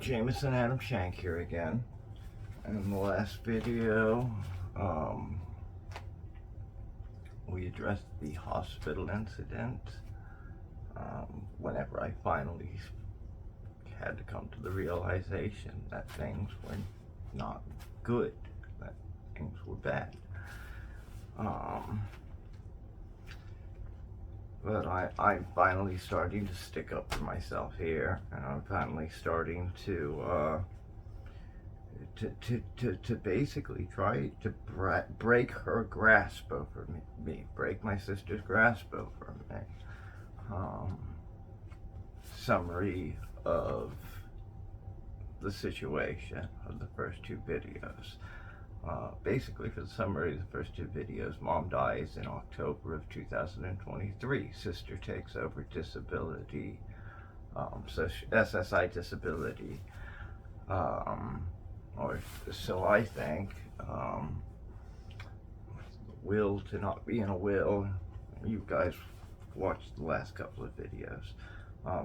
Jameson Adam Shank here again. In the last video, we addressed the hospital incident. Whenever I finally had to come to the realization that things were not good, that things were bad. But I'm finally starting to stick up for myself here, and I'm finally starting to basically try to break her grasp over me, break my sister's grasp over me. Summary of the situation of the first two videos. Basically, for the summary of the first two videos, mom dies in October of 2023. Sister takes over disability, SSI disability, or so I think. Will to not be in a will. You guys watched the last couple of videos.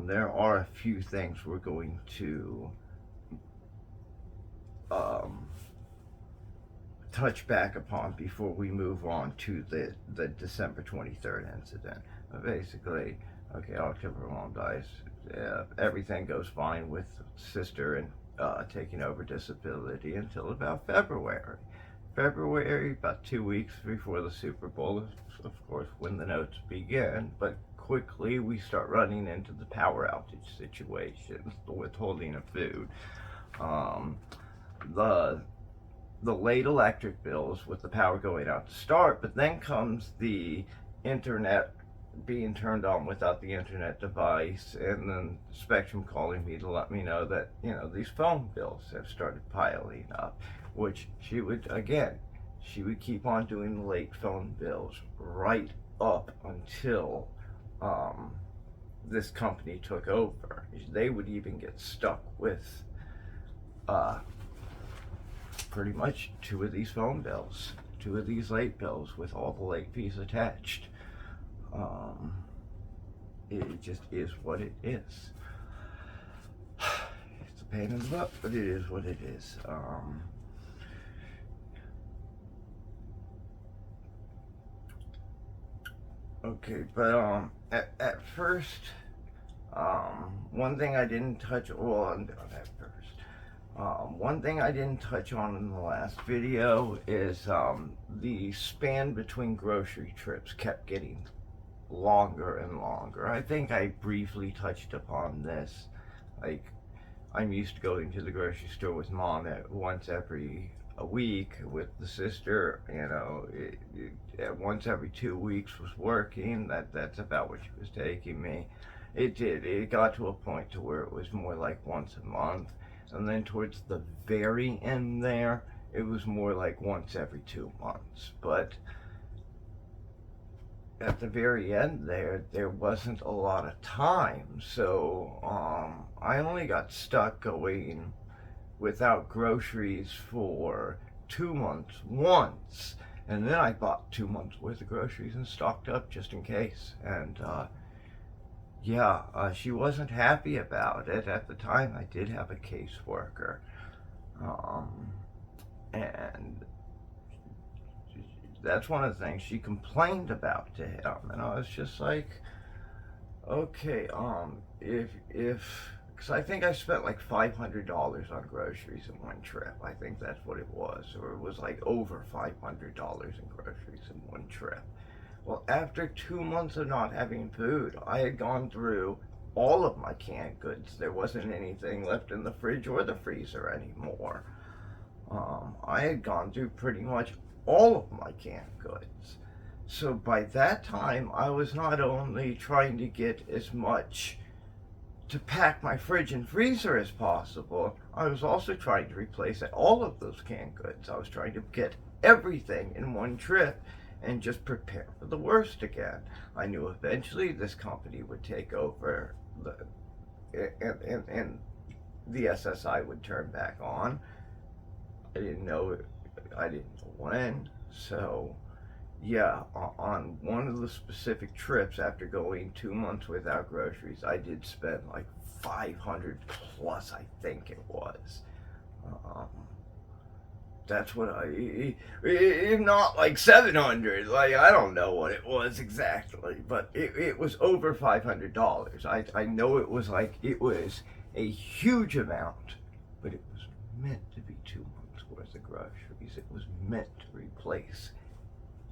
There are a few things we're going to touch back upon before we move on to the December 23rd incident. Basically, okay, October mom dies. Everything goes fine with sister and taking over disability until about February. About 2 weeks before the Super Bowl, of course, when the notes begin, but quickly we start running into the power outage situation, the withholding of food, the late electric bills with the power going out to start, but then comes the internet being turned on without the internet device, and then Spectrum calling me to let me know that, these phone bills have started piling up, which she would keep on doing the late phone bills right up until this company took over. They would even get stuck with pretty much two of these phone bills, two of these late bills with all the late fees attached. It just is what it is. It's a pain in the butt, but it is what it is. Okay, but at first, one thing I didn't touch on at first. One thing I didn't touch on in the last video is the span between grocery trips kept getting longer and longer. I think I briefly touched upon this. Like, I'm used to going to the grocery store with mom once every a week. With the sister, once every 2 weeks was working. That's about what she was taking me. It got to a point to where it was more like once a month. And then towards the very end there, it was more like once every 2 months. But at the very end there wasn't a lot of time. So I only got stuck going without groceries for 2 months once. And then I bought 2 months worth of groceries and stocked up just in case. And she wasn't happy about it. At the time, I did have a caseworker, and that's one of the things she complained about to him, and I was just like, okay, because I think I spent like $500 on groceries in one trip. I think that's what it was, or it was like over $500 in groceries in one trip. Well, after 2 months of not having food, I had gone through all of my canned goods. There wasn't anything left in the fridge or the freezer anymore. I had gone through pretty much all of my canned goods. So by that time, I was not only trying to get as much to pack my fridge and freezer as possible, I was also trying to replace all of those canned goods. I was trying to get everything in one trip and just prepare for the worst again. I knew eventually this company would take over and the SSI would turn back on. I didn't know when. So yeah, on one of the specific trips after going 2 months without groceries, I did spend like 500 plus, I think it was. Um, that's what if not like 700, like I don't know what it was exactly, but it was over $500. I know it was a huge amount, but it was meant to be 2 months worth of groceries. It was meant to replace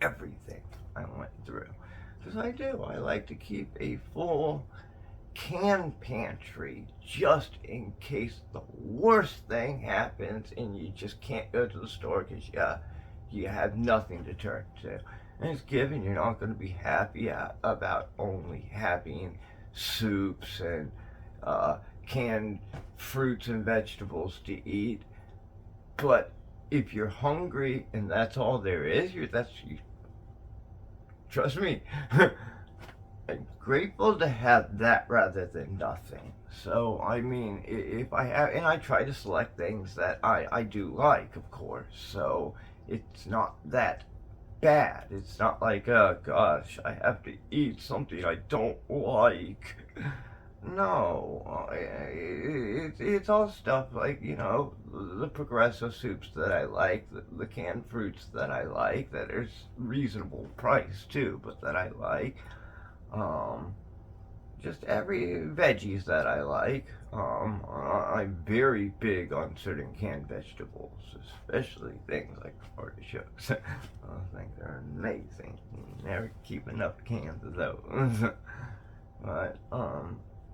everything I went through. Because I like to keep a full can pantry just in case the worst thing happens and you just can't go to the store because you have nothing to turn to. And it's given you're not going to be happy about only having soups and canned fruits and vegetables to eat. But if you're hungry and that's all there is, you trust me. I'm grateful to have that rather than nothing. So, I mean, if I have, and I try to select things that I do like, of course. So, it's not that bad. It's not like, oh gosh, I have to eat something I don't like. No, it's all stuff like, the progressive soups that I like, the canned fruits that I like, that is reasonable price too, but that I like. Um, just every veggies that I like. I'm very big on certain canned vegetables, especially things like artichokes. I think they're amazing. You never keep enough cans of those. But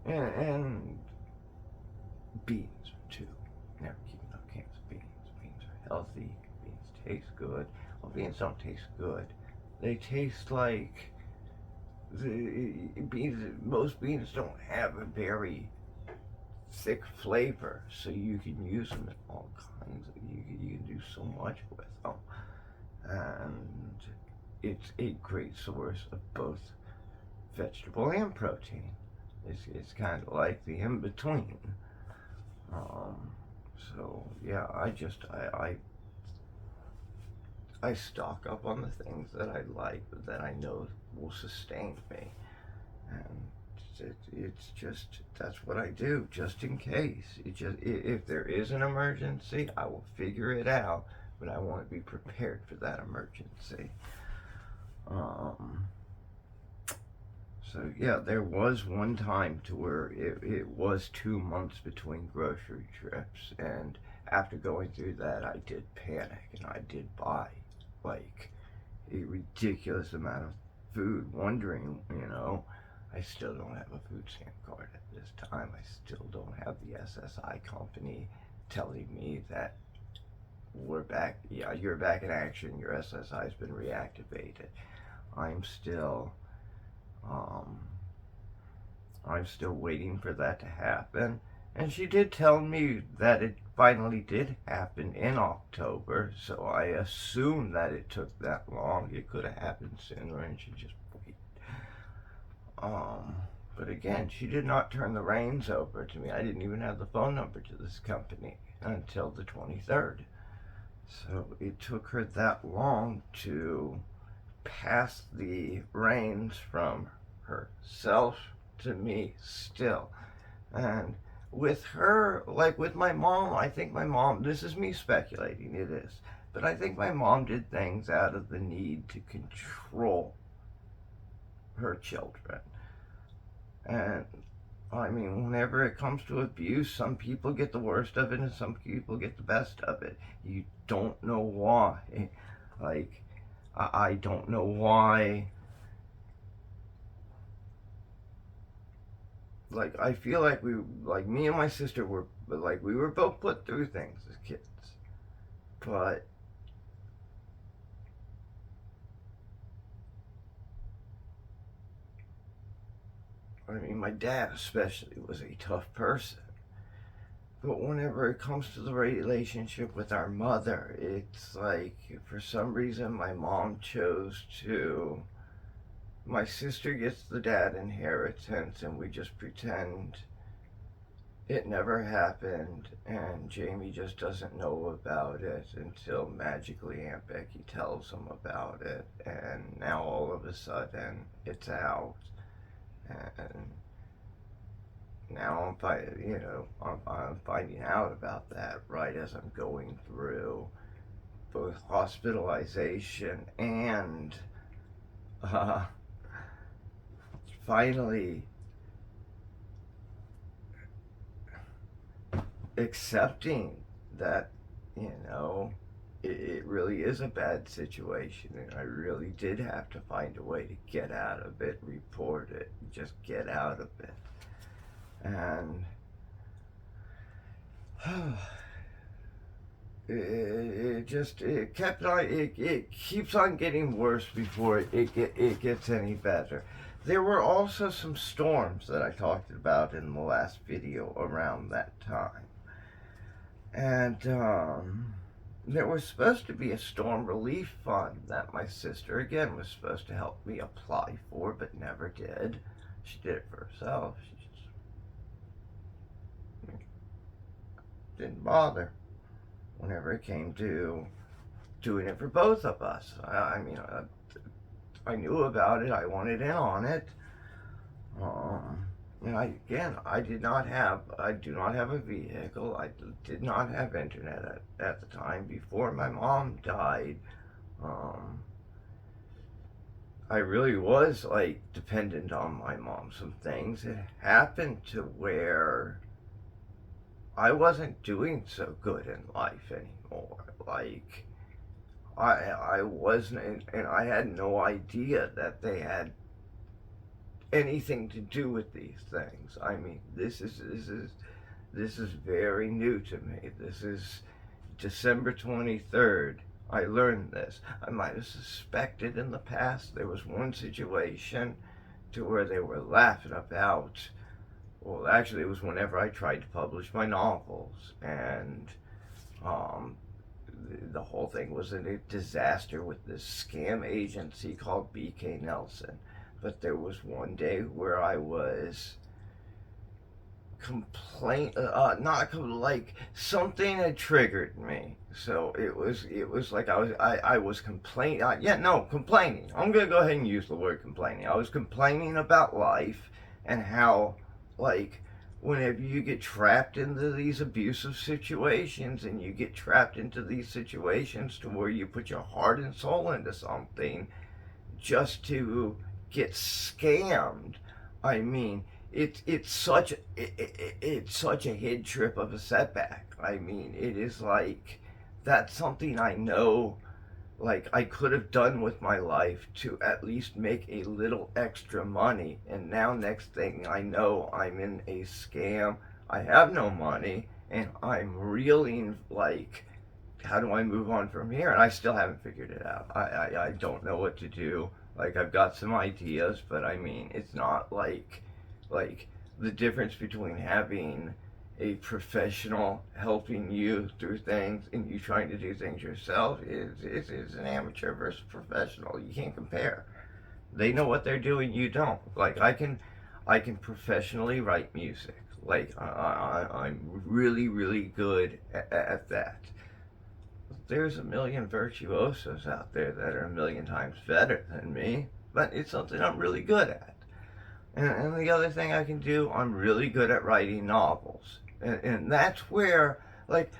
and beans too. Never keep enough cans of beans. Beans are healthy. Beans taste good. Well, beans don't taste good. They taste like most beans don't have a very thick flavor, so you can use them in all kinds of, you can do so much with them. And it's a great source of both vegetable and protein. It's kind of like the in between. Um, so yeah, I stock up on the things that I like, that I know will sustain me, and it's just that's what I do, just in case. If there is an emergency, I will figure it out, but I want to be prepared for that emergency. Um, so yeah, there was one time to where it was 2 months between grocery trips, and after going through that, I did panic and I did buy like a ridiculous amount of food, wondering, I still don't have a food stamp card at this time. I still don't have the SSI company telling me that we're back. Yeah, you're back in action. Your SSI's been reactivated. I'm still, um, I'm still waiting for that to happen. And she did tell me that it finally did happen in October, so I assume that it took that long. It could have happened sooner, and she just waited. Um, but again, she did not turn the reins over to me. I didn't even have the phone number to this company until the 23rd. So it took her that long to pass the reins from herself to me still. And with her, like with my mom, I think my mom, this is me speculating, it is, but I think my mom did things out of the need to control her children. And I mean, whenever it comes to abuse, some people get the worst of it and some people get the best of it. You don't know why. Like, I don't know why. Like, I feel like me and my sister were, like, we were both put through things as kids. But I mean, my dad especially was a tough person. But whenever it comes to the relationship with our mother, it's like, for some reason, my mom chose to. My sister gets the dad inheritance, and we just pretend it never happened, and Jamie just doesn't know about it until magically Aunt Becky tells him about it, and now all of a sudden it's out, and now I'm finding out about that right as I'm going through both hospitalization and uh, finally accepting that, you know, it really is a bad situation, and I really did have to find a way to get out of it, report it, just get out of it. And it kept on, it keeps on getting worse before it gets any better. There were also some storms that I talked about in the last video around that time. And there was supposed to be a storm relief fund that my sister, again, was supposed to help me apply for, but never did. She did it for herself. She just didn't bother whenever it came to doing it for both of us. I knew about it. I wanted in on it. And I do not have a vehicle. I did not have internet at the time. Before my mom died, I really was like dependent on my mom. Some things had happened to where I wasn't doing so good in life anymore. Like I wasn't, and I had no idea that they had anything to do with these things. I mean, this is very new to me. This is December 23rd. I learned this. I might have suspected in the past. There was one situation to where they were laughing about. Well, actually, it was whenever I tried to publish my novels, and the whole thing was a disaster with this scam agency called BK Nelson. But there was one day where I was like something had triggered me. So it was like I was complaining. Complaining. I'm gonna go ahead and use the word complaining. I was complaining about life and how, like, whenever you get trapped into these abusive situations, and you get trapped into these situations to where you put your heart and soul into something just to get scammed. I mean, it's such a head trip of a setback. I mean, it is like, that's something I know, like, I could have done with my life to at least make a little extra money, and now next thing I know, I'm in a scam. I have no money, and I'm reeling, like, how do I move on from here? And I still haven't figured it out. I don't know what to do. Like, I've got some ideas, but I mean, it's not like the difference between having a professional helping you through things and you trying to do things yourself is an amateur versus professional. You can't compare. They know what they're doing, you don't. Like, I can professionally write music. Like, I'm really, really good at that. There's a million virtuosos out there that are a million times better than me, but it's something I'm really good at. And the other thing I can do, I'm really good at writing novels. And that's where, like,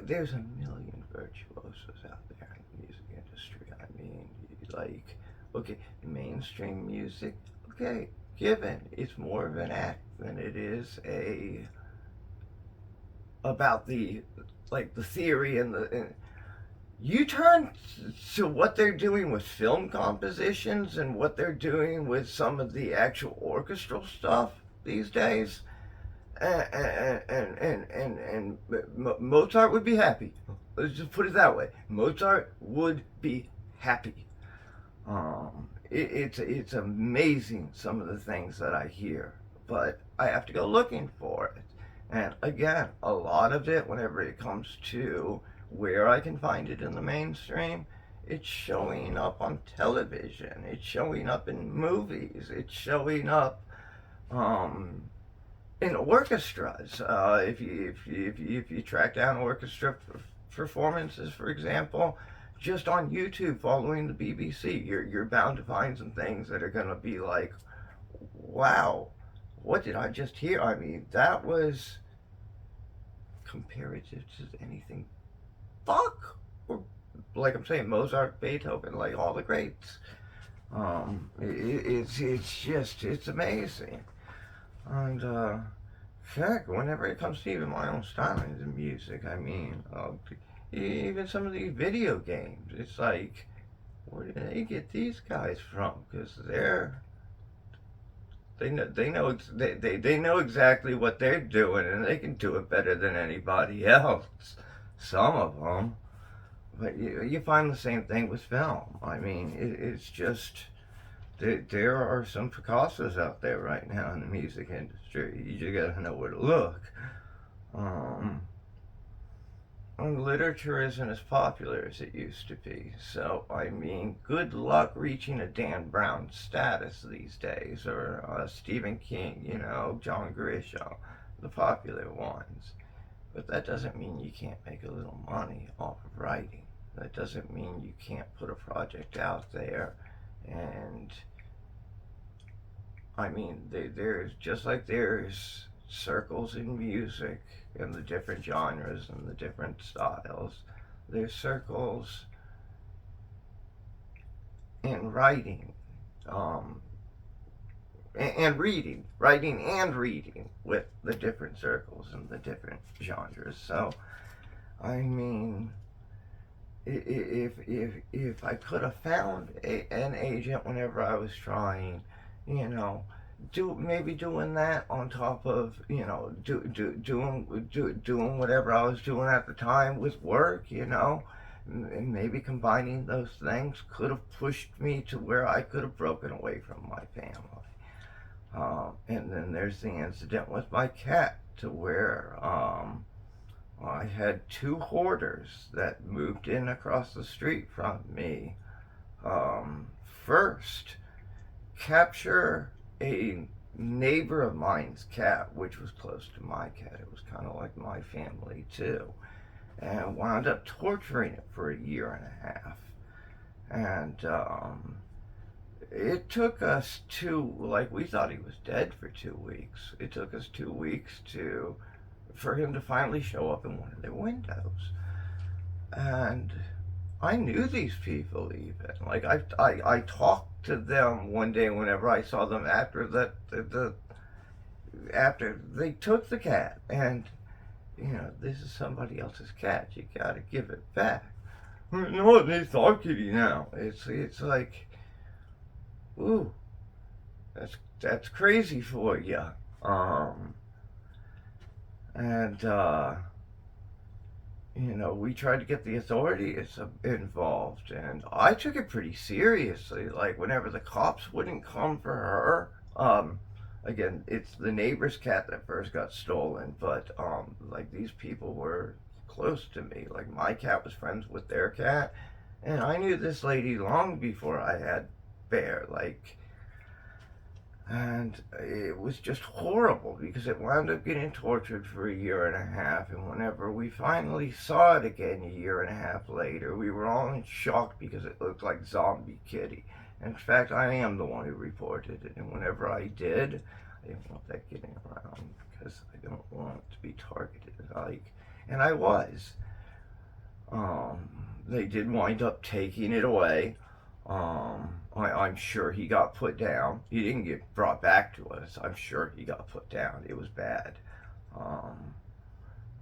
there's a million virtuosos out there in the music industry. I mean, like, okay, mainstream music, okay, given, it's more of an act than it is about the theory and you turn to what they're doing with film compositions and what they're doing with some of the actual orchestral stuff these days, and Mozart would be happy. Let's just put it that way. Mozart would be happy. It's amazing, some of the things that I hear, but I have to go looking for it. And again, a lot of it, whenever it comes to where I can find it in the mainstream, it's showing up on television, it's showing up in movies, it's showing up in orchestras. If you track down orchestra performances, for example, just on YouTube following the BBC, you're bound to find some things that are gonna be like, wow, what did I just hear? I mean, that was comparative to anything. Fuck, or like I'm saying, Mozart, Beethoven, like all the greats. It's amazing. And heck, whenever it comes to even my own style of music, I mean, even some of these video games, it's like, where do they get these guys from? Because they know exactly what they're doing, and they can do it better than anybody else. Some of them, but you find the same thing with film. I mean, it's just there are some Picassos out there right now in the music industry. You just gotta know where to look. Um, and literature isn't as popular as it used to be. So, I mean, good luck reaching a Dan Brown status these days, or Stephen King, John Grisham, the popular ones. But that doesn't mean you can't make a little money off of writing. That doesn't mean you can't put a project out there. And I mean, there's just like there's circles in music and the different genres and the different styles, there's circles in writing, um, and reading, writing and reading with the different circles and the different genres. So, I mean, if I could have found an agent whenever I was trying, you know, doing that on top of doing whatever I was doing at the time with work, and maybe combining those things could have pushed me to where I could have broken away from my family. And then there's the incident with my cat, to where I had two hoarders that moved in across the street from me. First, capture a neighbor of mine's cat, which was close to my cat. It was kind of like my family too, and wound up torturing it for a year and a half. And it took us we thought he was dead for 2 weeks. It took us 2 weeks for him to finally show up in one of their windows. And I knew these people even. Like I talked to them one day whenever I saw them after they took the cat, and this is somebody else's cat. You gotta give it back. No, it's our kitty now. It's like, ooh, that's crazy for you. And we tried to get the authorities involved, and I took it pretty seriously. Like, whenever the cops wouldn't come for her, again, it's the neighbor's cat that first got stolen, but like, these people were close to me. Like, my cat was friends with their cat, and I knew this lady long before I had Bear. And it was just horrible because it wound up getting tortured for a year and a half. And whenever we finally saw it again a year and a half later, we were all in shock because it looked like Zombie Kitty. And in fact, I am the one who reported it. And whenever I did, I didn't want that getting around because I don't want to be targeted. And I was. They did wind up taking it away. I'm sure he got put down. He didn't get brought back to us. I'm sure he got put down. It was bad.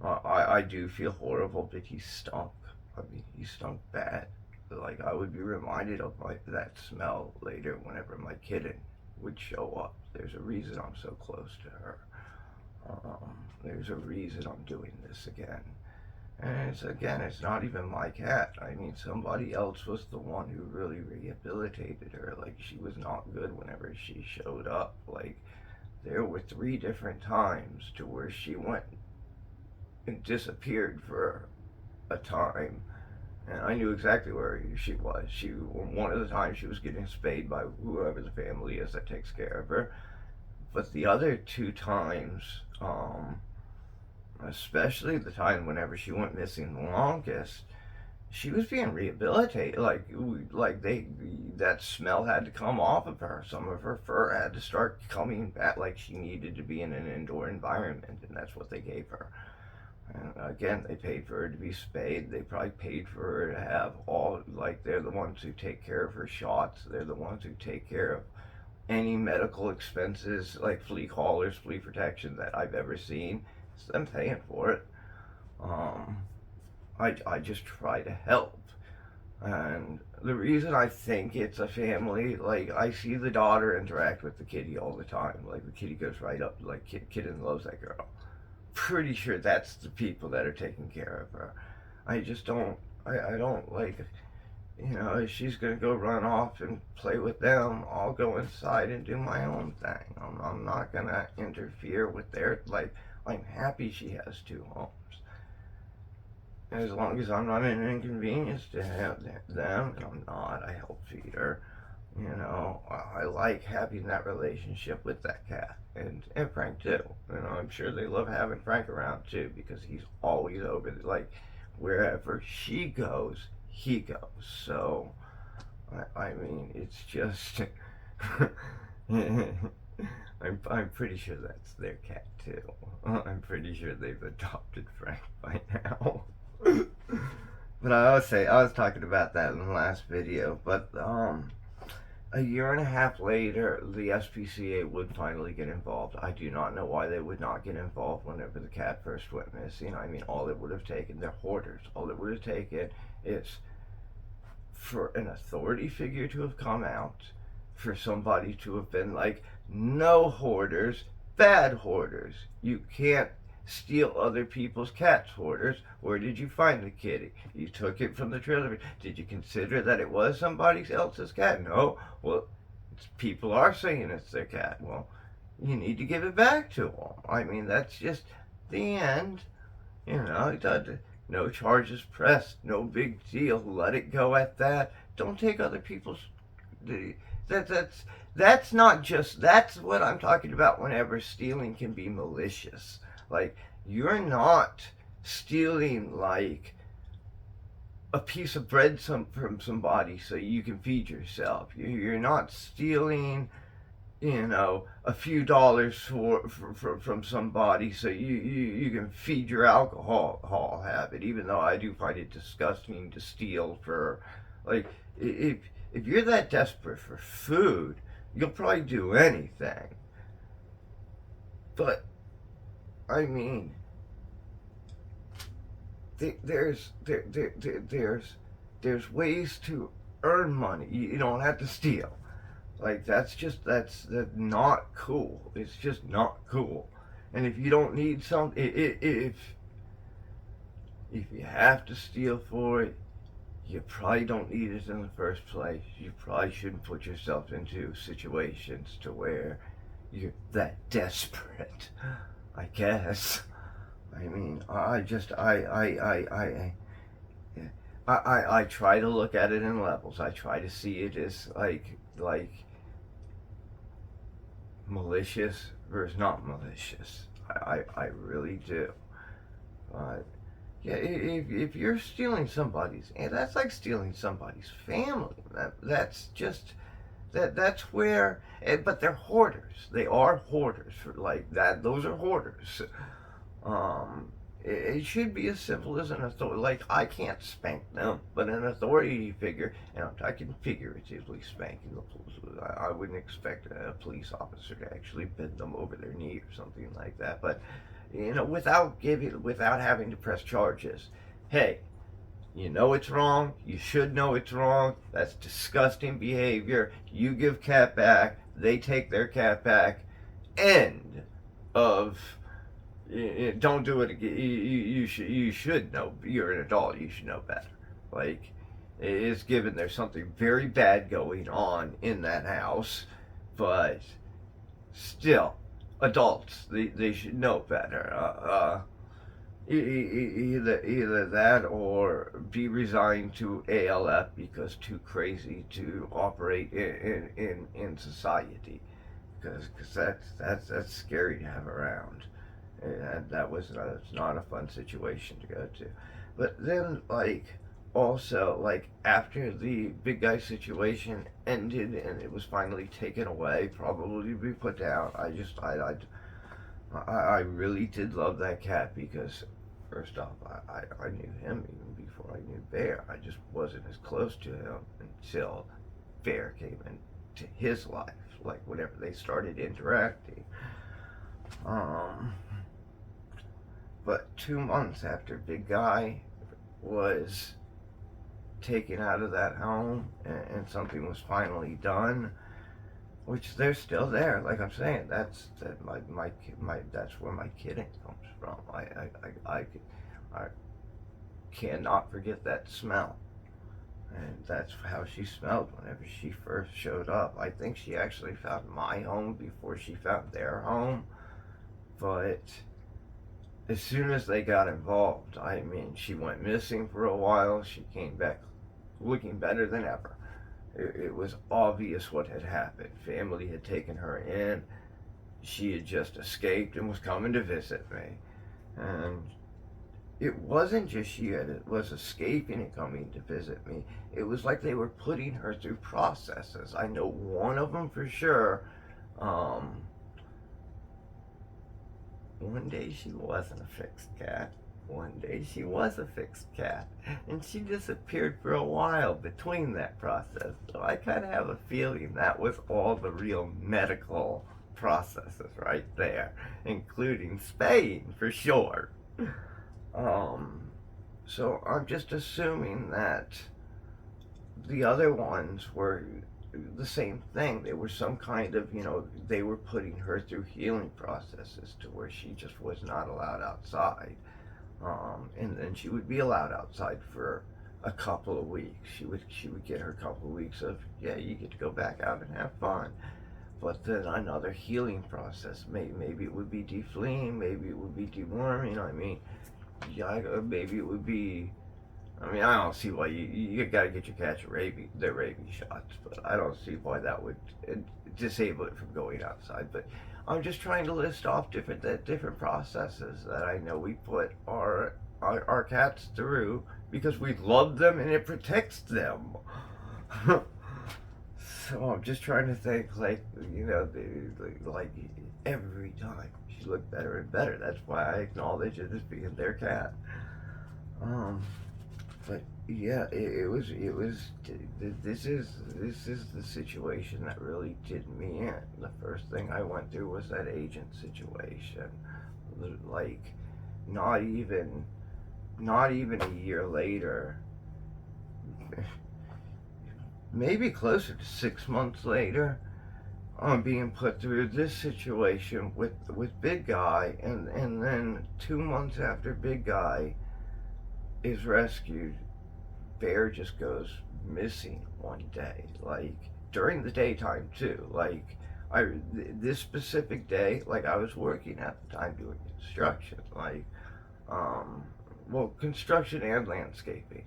I do feel horrible, but he stunk. I mean, he stunk bad. Like, I would be reminded of that smell later whenever my kitten would show up. There's a reason I'm so close to her. There's a reason I'm doing this again. And it's not even my cat. I mean, somebody else was the one who really rehabilitated her. Like, she was not good whenever she showed up. Like, there were 3 different times to where she went and disappeared for a time. And I knew exactly where she was. One of the times she was getting spayed by whoever the family is that takes care of her. But the other two times, especially the time whenever she went missing the longest, she was being rehabilitated. That smell had to come off of her. Some of her fur had to start coming back. Like, she needed to be in an indoor environment, and that's what they gave her. And again, they paid for her to be spayed. They probably paid for her to have they're the ones who take care of her shots. They're the ones who take care of any medical expenses, like flea collars, flea protection that I've ever seen. It's them paying for it. Um, I just try to help. And the reason I think it's a family, like, I see the daughter interact with the kitty all the time. Like, the kitty goes right up, like, kitten loves that girl. Pretty sure that's the people that are taking care of her. I just don't, I don't like, if she's gonna go run off and play with them, I'll go inside and do my own thing. I'm not gonna interfere with like, I'm happy she has two homes. As long as I'm not an inconvenience to have them, and I'm not, I help feed her. I like having that relationship with that cat, and Frank too. I'm sure they love having Frank around too, because he's always over there. Like, wherever she goes, he goes. So, I mean, it's just, I'm pretty sure that's their cat too. I'm pretty sure they've adopted Frank by now. But I was talking about that in the last video, but a year and a half later, the SPCA would finally get involved. I do not know why they would not get involved whenever the cat first went missing. I mean, all it would have taken, they're hoarders, all it would have taken is for an authority figure to have come out, for somebody to have been like, no hoarders, bad hoarders. You can't steal other people's cats, hoarders. Where did you find the kitty? You took it from the trailer. Did you consider that it was somebody else's cat? No. Well, people are saying it's their cat. Well, you need to give it back to them. I mean, that's just the end. No charges pressed. No big deal. Let it go at that. Don't take other people's. That's not just. That's what I'm talking about. Whenever stealing can be malicious. Like, you're not stealing, like, a piece of bread from somebody so you can feed yourself. You're not stealing, a few dollars from somebody so you can feed your alcohol habit. Even though I do find it disgusting to steal for, like, if you're that desperate for food, you'll probably do anything. But I mean, there's ways to earn money. You don't have to steal. Like, that's not cool. It's just not cool. And if you don't need something, if you have to steal for it, you probably don't need it in the first place. You probably shouldn't put yourself into situations to where you're that desperate, I guess. I mean, I try to look at it in levels. I try to see it as like malicious versus not malicious. I really do. But yeah, if you're stealing somebody's, that's like stealing somebody's family. That's just that's where. But they're hoarders. They are hoarders for like that. Those are hoarders. It should be as simple as an authority. Like, I can't spank them, but an authority figure, and I can figuratively spank in the police. I wouldn't expect a police officer to actually bend them over their knee or something like that. But without having to press charges. Hey, you know it's wrong. You should know it's wrong. That's disgusting behavior. You give cat back. They take their cat back. End of. Don't do it again. You should know. You're an adult. You should know better. Like, it's given there's something very bad going on in that house, but still, adults, they should know better. Either that or be resigned to ALF because too crazy to operate in society. because that's scary to have around. And that was it's not a fun situation to go to. But then, like, also, like, after the big guy situation ended and it was finally taken away, probably to be put down, I really did love that cat because, first off, I knew him even before I knew Bear. I just wasn't as close to him until Bear came into his life, like, whenever they started interacting. Um, but 2 months after Big Guy was taken out of that home and something was finally done, which they're still there. Like I'm saying, my that's where my kidding comes from. I cannot forget that smell, and that's how she smelled whenever she first showed up. I think she actually found my home before she found their home, but as soon as they got involved, I mean, she went missing for a while. She came back looking better than ever. It was obvious what had happened. Family had taken her in. She had just escaped and was coming to visit me. And it wasn't just was escaping and coming to visit me. It was like they were putting her through processes. I know one of them for sure. One day she wasn't a fixed cat. One day she was a fixed cat. And she disappeared for a while between that process. So I kind of have a feeling that was all the real medical processes right there, including spaying for sure. So I'm just assuming that the other ones were the same thing. They were some kind of, they were putting her through healing processes to where she just was not allowed outside. And then she would be allowed outside for a couple of weeks. She would get her couple of weeks of, yeah, you get to go back out and have fun. But then another healing process. Maybe it would be defleeing, maybe it would be deworming. I mean, yeah, maybe it would be. I mean, I don't see why you got to get your cats their rabies shots, but I don't see why that would disable it from going outside. But I'm just trying to list off different processes that I know we put our cats through because we love them and it protects them. So I'm just trying to think, like, like every time she looked better and better. That's why I acknowledge it as being their cat. But yeah, it was. This is the situation that really did me in. The first thing I went through was that agent situation. Like, not even a year later, maybe closer to 6 months later, I'm being put through this situation with Big Guy, and then 2 months after Big Guy is rescued, Bear just goes missing one day, like during the daytime too. Like this specific day, like I was working at the time doing construction, like construction and landscaping.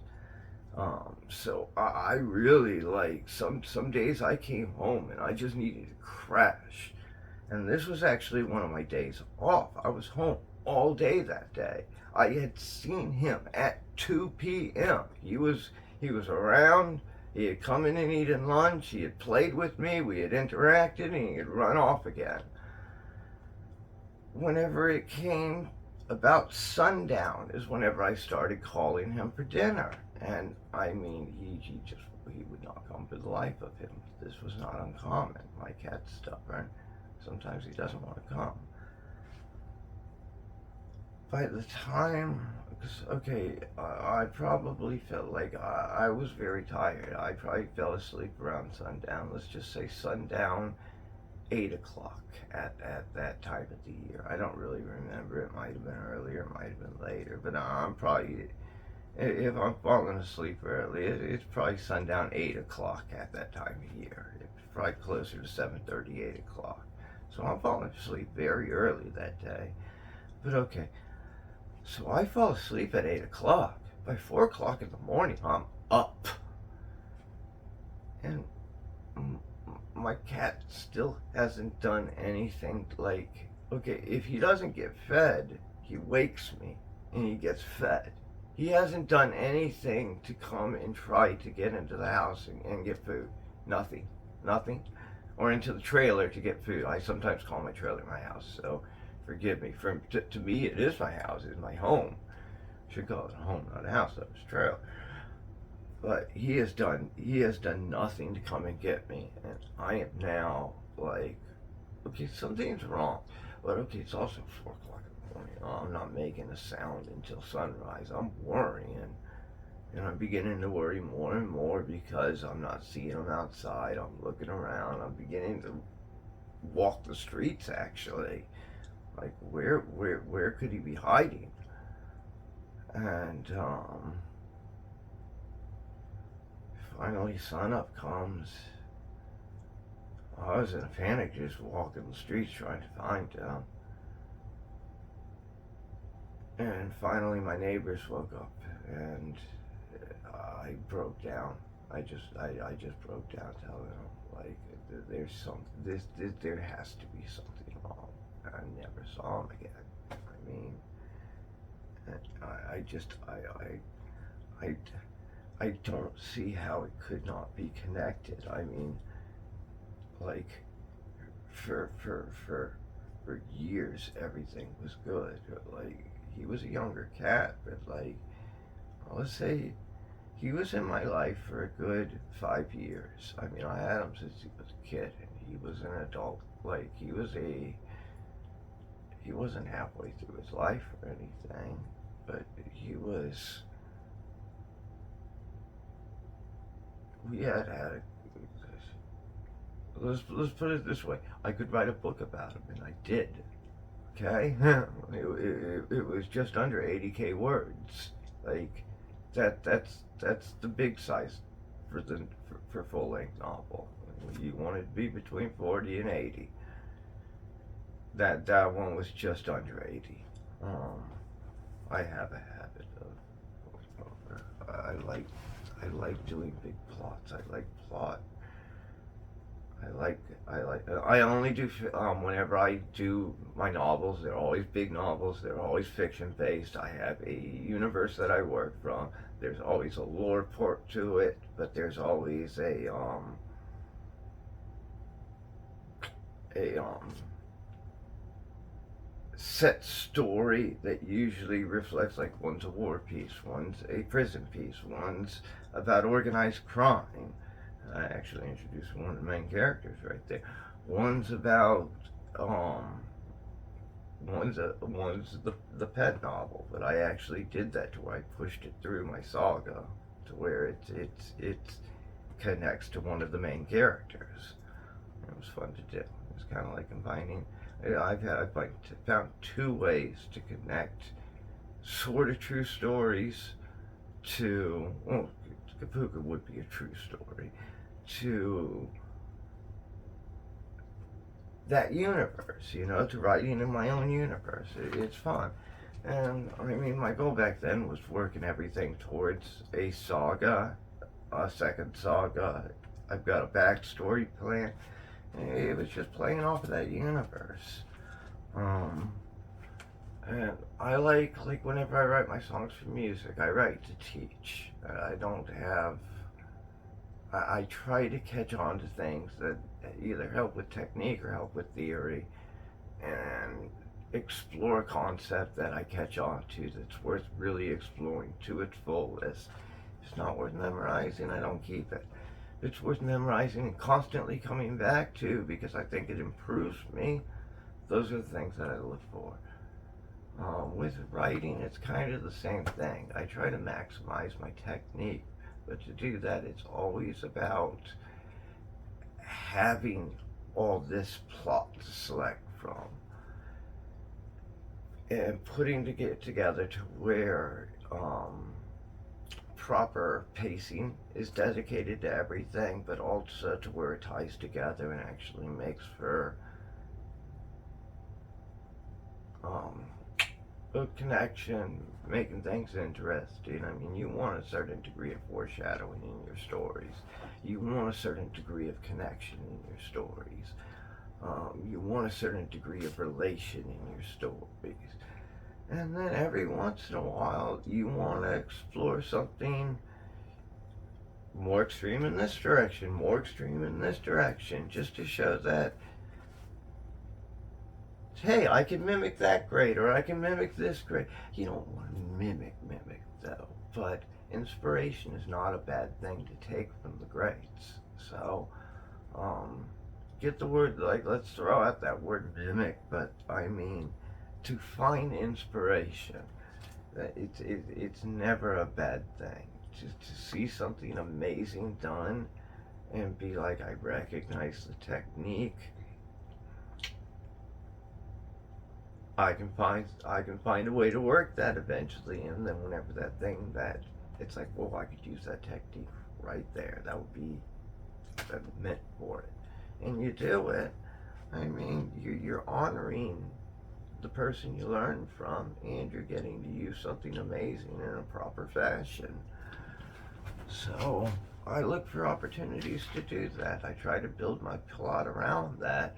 So I really, like, some days I came home and I just needed to crash, and this was actually one of my days off. I was home all day that day. I had seen him at 2 p.m. He was around. He had come in and eaten lunch. He had played with me. We had interacted, and he had run off again. Whenever it came about sundown is whenever I started calling him for dinner. And I mean, he would not come for the life of him. This was not uncommon. My cat's stubborn. Sometimes he doesn't want to come. By the time, I probably felt like I was very tired. I probably fell asleep around sundown. Let's just say sundown, 8 o'clock at that time of the year. I don't really remember. It might have been earlier, it might have been later, but I'm probably, if I'm falling asleep early, it's probably sundown 8 o'clock at that time of year. It's probably closer to 7:30, 8 o'clock. So I'm falling asleep very early that day. But okay. So I fall asleep at 8 o'clock. By 4 o'clock in the morning, I'm up. And my cat still hasn't done anything. Like, okay, if he doesn't get fed, he wakes me and he gets fed. He hasn't done anything to come and try to get into the house and get food. Nothing. Nothing. Or into the trailer to get food. I sometimes call my trailer my house, so forgive me. To me, it is my house. It's my home. Should call it a home, not a house. That was a trailer. But he has done nothing to come and get me, and I am now like, okay, something's wrong. But okay, it's also 4 o'clock in the morning. I'm not making a sound until sunrise. I'm worrying. And I'm beginning to worry more and more because I'm not seeing him outside. I'm looking around. I'm beginning to walk the streets, actually. Like, where could he be hiding? And finally sunup comes. I was in a panic just walking the streets trying to find him. And finally my neighbors woke up and I broke down. I just broke down telling them, like, there's there has to be something wrong. I never saw him again. I mean, I don't see how it could not be connected. I mean, like, for years everything was good. Like, he was a younger cat, but like, let's say he was in my life for a good 5 years. I mean, I had him since he was a kid, and he was an adult. Like, he wasn't halfway through his life or anything, but we had a, let's put it this way, I could write a book about him, and I did, okay? It was just under 80K words. Like, that's the big size for full-length novel. You want it to be between 40 and 80. That one was just under 80. I have a habit of I like doing big plots. I like plot. I only do whenever I do my novels. They're always big novels. They're always fiction based. I have a universe that I work from. There's always a lore port to it, but there's always a set story that usually reflects, like, one's a war piece, one's a prison piece, one's about organized crime. I actually introduced one of the main characters right there. One's about one's the pet novel, but I actually did that to where I pushed it through my saga to where it connects to one of the main characters. It was fun to do. It's kind of like combining. I've found 2 ways to connect sort of true stories to, well, Kapuka would be a true story, to that universe, to writing in my own universe. It's fun. And I mean, my goal back then was working everything towards a saga, a second saga. I've got a backstory plan. It was just playing off of that universe. And I like whenever I write my songs for music, I write to teach. I don't have, I try to catch on to things that either help with technique or help with theory, and explore a concept that I catch on to that's worth really exploring to its fullest. If it's not worth memorizing, I don't keep it. If it's worth memorizing and constantly coming back to because I think it improves me, those are the things that I look for. With writing, it's kind of the same thing. I try to maximize my technique, but to do that, it's always about having all this plot to select from and putting it together to where proper pacing is dedicated to everything, but also to where it ties together and actually makes for a connection, making things interesting. I mean, you want a certain degree of foreshadowing in your stories. You want a certain degree of connection in your stories. You want a certain degree of relation in your stories. And then every once in a while, you want to explore something more extreme in this direction, more extreme in this direction, just to show that, hey, I can mimic that great, or I can mimic this great. You don't want to mimic though, but inspiration is not a bad thing to take from the greats. So, get the word, like, let's throw out that word mimic, but I mean, to find inspiration, it's never a bad thing. To see something amazing done and be like, I recognize the technique. I can find a way to work that eventually, and then whenever that thing that it's like, well, I could use that technique right there. That would be meant for it, and you do it. I mean, you're honoring the person you learn from, and you're getting to use something amazing in a proper fashion. So I look for opportunities to do that. I try to build my plot around that.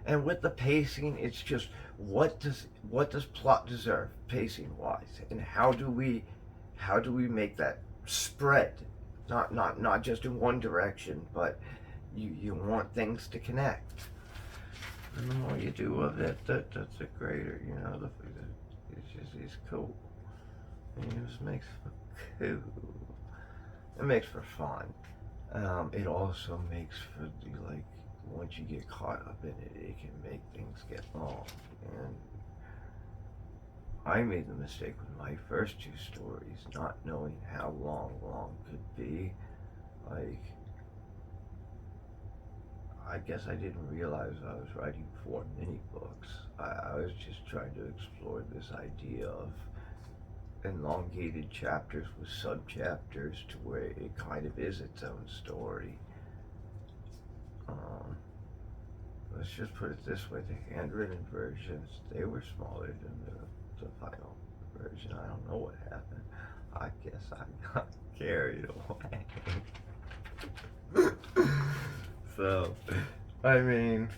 And with the pacing, it's just what does plot deserve pacing wise, and how do we make that spread, not just in one direction, but you want things to connect. And the more you do of it, that's the greater, it's cool. And it just makes for cool. It makes for fun. It also makes for the, like, once you get caught up in it, it can make things get long. And I made the mistake with my first two stories, not knowing how long could be. Like, I guess I didn't realize I was writing 4 mini books. I was just trying to explore this idea of elongated chapters with sub-chapters to where it kind of is its own story. Let's just put it this way, the handwritten versions, they were smaller than the final version. I don't know what happened. I guess I got carried away. So, I mean,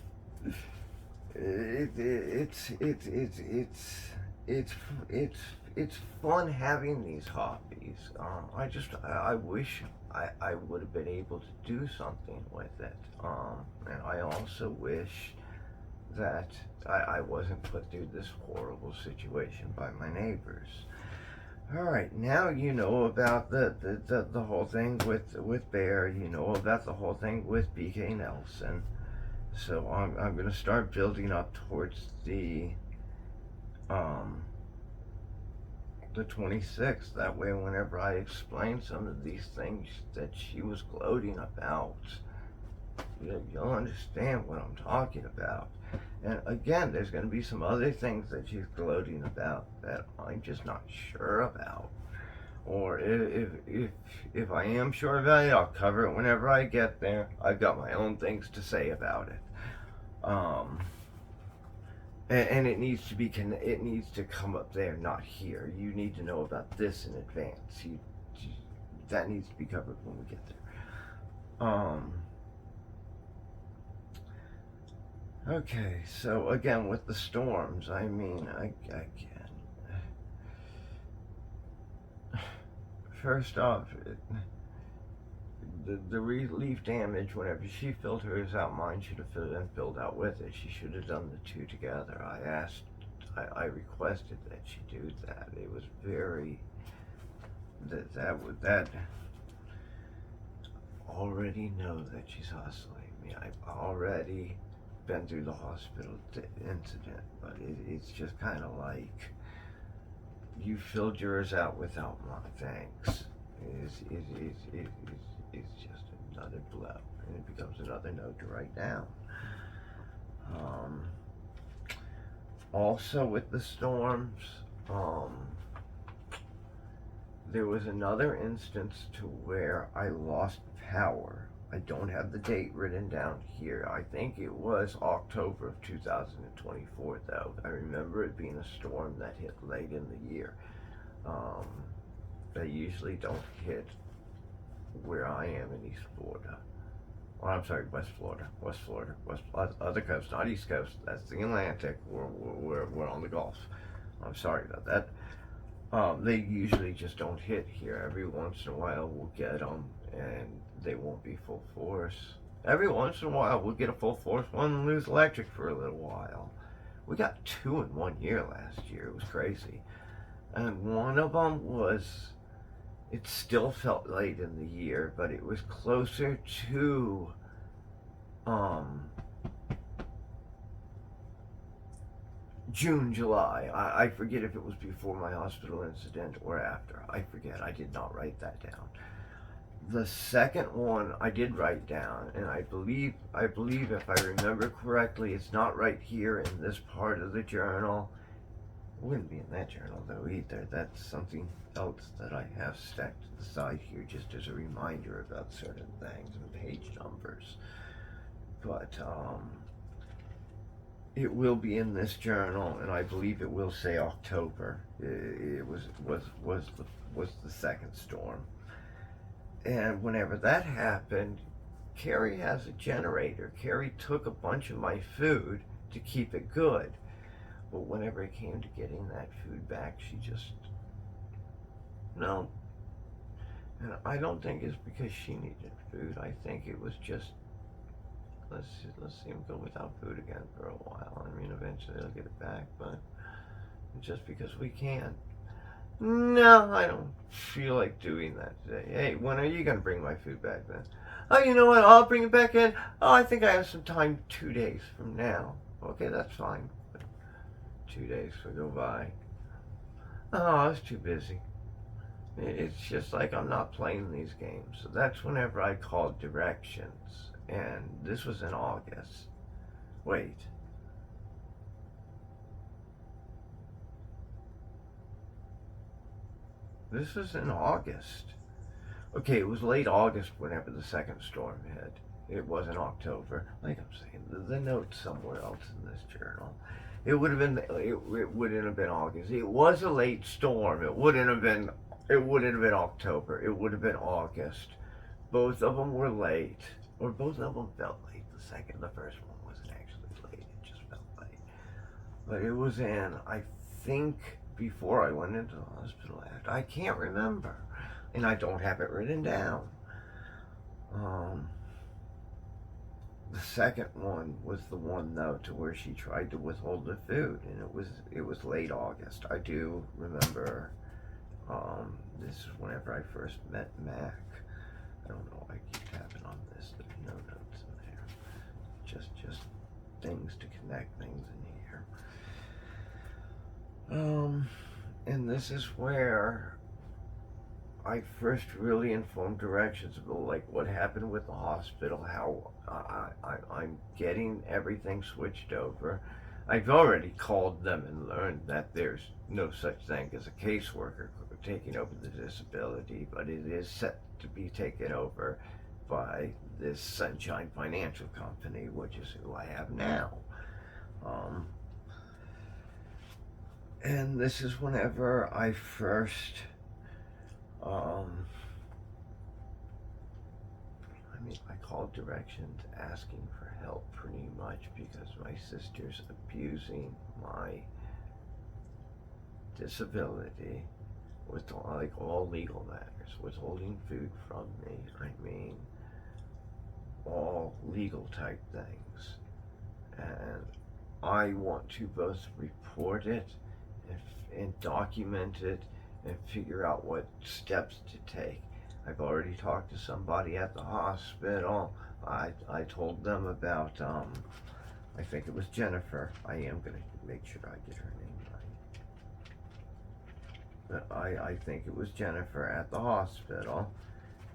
it's fun having these hobbies. I wish I would have been able to do something with it. And I also wish that I wasn't put through this horrible situation by my neighbors. All right, now you know about the whole thing with Bear. You know about the whole thing with BK Nelson. So I'm gonna start building up towards the 26th. That way, whenever I explain some of these things that she was gloating about, you'll understand what I'm talking about. And again, there's going to be some other things that she's gloating about that I'm just not sure about. Or if I am sure about it, I'll cover it whenever I get there. I've got my own things to say about it. And it needs to come up there, not here. You need to know about this in advance. That needs to be covered when we get there. Okay, so again, with the storms, I mean, first off, the relief damage, whenever she filled hers out, mine should have been filled out with it. She should have done the two together. I requested that she do that. It was very, that already know that she's hustling me. I've already been through the hospital incident, but it's just kind of like, you filled yours out without my thanks. It's just another blow, and it becomes another note to write down. Also with the storms, there was another instance to where I lost power. I don't have the date written down here. I think it was October of 2024, though. I remember it being a storm that hit late in the year. Um, they usually don't hit where I am in East Florida. Well, I'm sorry, West Florida. Other coast, not East Coast. That's the Atlantic. We're on the Gulf. I'm sorry about that. They usually just don't hit here. Every once in a while we'll get them, and they won't be full force. Every once in a while we'll get a full force one and lose electric for a little while. We got 2 in 1 year last year. It was crazy. And one of them was, it still felt late in the year, but it was closer to June, July. I forget if it was before my hospital incident or after. I forget. I did not write that down. The second one I did write down, and I believe if I remember correctly, it's not right here in this part of the journal. It wouldn't be in that journal though either. That's something else that I have stacked to the side here just as a reminder about certain things and page numbers. But it will be in this journal, and I believe it will say October. It was the second storm. And whenever that happened, Carrie has a generator. Carrie took a bunch of my food to keep it good. But whenever it came to getting that food back, she just, no. And I don't think it's because she needed food. I think it was just, let's see him go without food again for a while. I mean, eventually they'll get it back, but just because we can. No, I don't feel like doing that today. Hey, when are you going to bring my food back then? Oh, you know what? I'll bring it back in. Oh, I think I have some time 2 days from now. Okay, that's fine. 2 days will go by. Oh, I was too busy. It's just like I'm not playing these games. So that's whenever I called directions. And this was in August. Wait. This was in August. Okay, it was late August whenever the second storm hit. It wasn't October. Like I'm saying, the note's somewhere else in this journal. It would have been. It wouldn't have been August. It was a late storm. It wouldn't have been. It wouldn't have been October. It would have been August. Both of them were late, or both of them felt late. The first one wasn't actually late. It just felt late. But it was in, I think, before I went into the hospital. After, I can't remember, and I don't have it written down. The second one was the one though to where she tried to withhold the food, and it was late August. I do remember. This is whenever I first met Mac. I don't know why I keep tapping on this. There's no notes in there. Just things to connect things in here. And this is where I first really informed directions about like what happened with the hospital, how I'm getting everything switched over. I've already called them and learned that there's no such thing as a caseworker taking over the disability, but it is set to be taken over by this Sunshine Financial Company, which is who I have now. And this is whenever I first I called directions asking for help pretty much because my sister's abusing my disability with like all legal matters, withholding food from me. I mean, all legal type things. And I want to both report it and document it and figure out what steps to take. I've already talked to somebody at the hospital. I told them about, I think it was Jennifer. I am going to make sure I get her name right. But I think it was Jennifer at the hospital.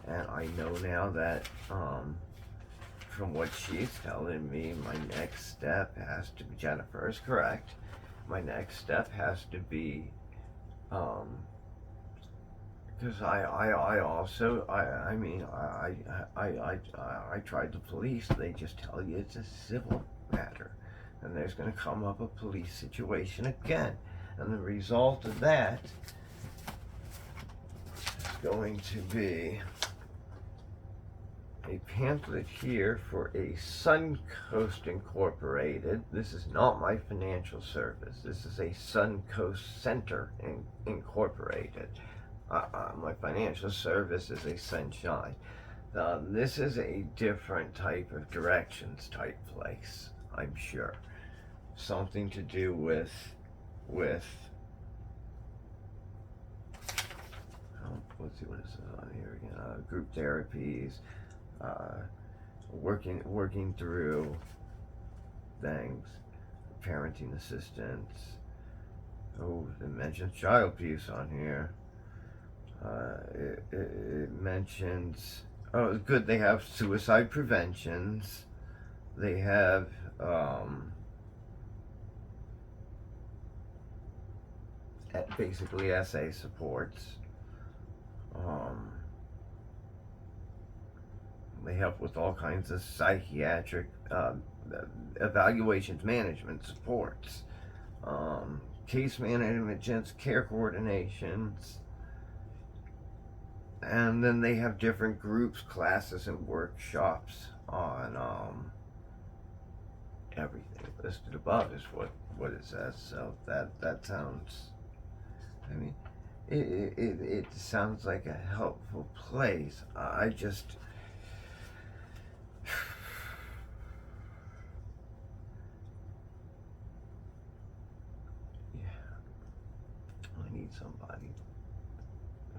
And I know now that, from what she's telling me, my next step has to be, Jennifer is correct, my next step has to be, because I also, I mean, I tried the police. They just tell you it's a civil matter. And there's going to come up a police situation again. And the result of that is going to be a pamphlet here for a Suncoast Incorporated. This is not my financial service. This is a Suncoast Center Incorporated. My financial service is a Sunshine. This is a different type of directions type place, I'm sure. Something to do with let's see, what is this on here again? Group therapies, working through things, parenting assistance. Oh, it mentions child abuse on here. It mentions, oh, it's good, they have suicide preventions. They have basically essay supports. They help with all kinds of psychiatric evaluations, management supports, case management, care coordinations, and then they have different groups, classes, and workshops on everything listed above is what it says. So that sounds, I mean, it sounds like a helpful place. I just, yeah, I need somebody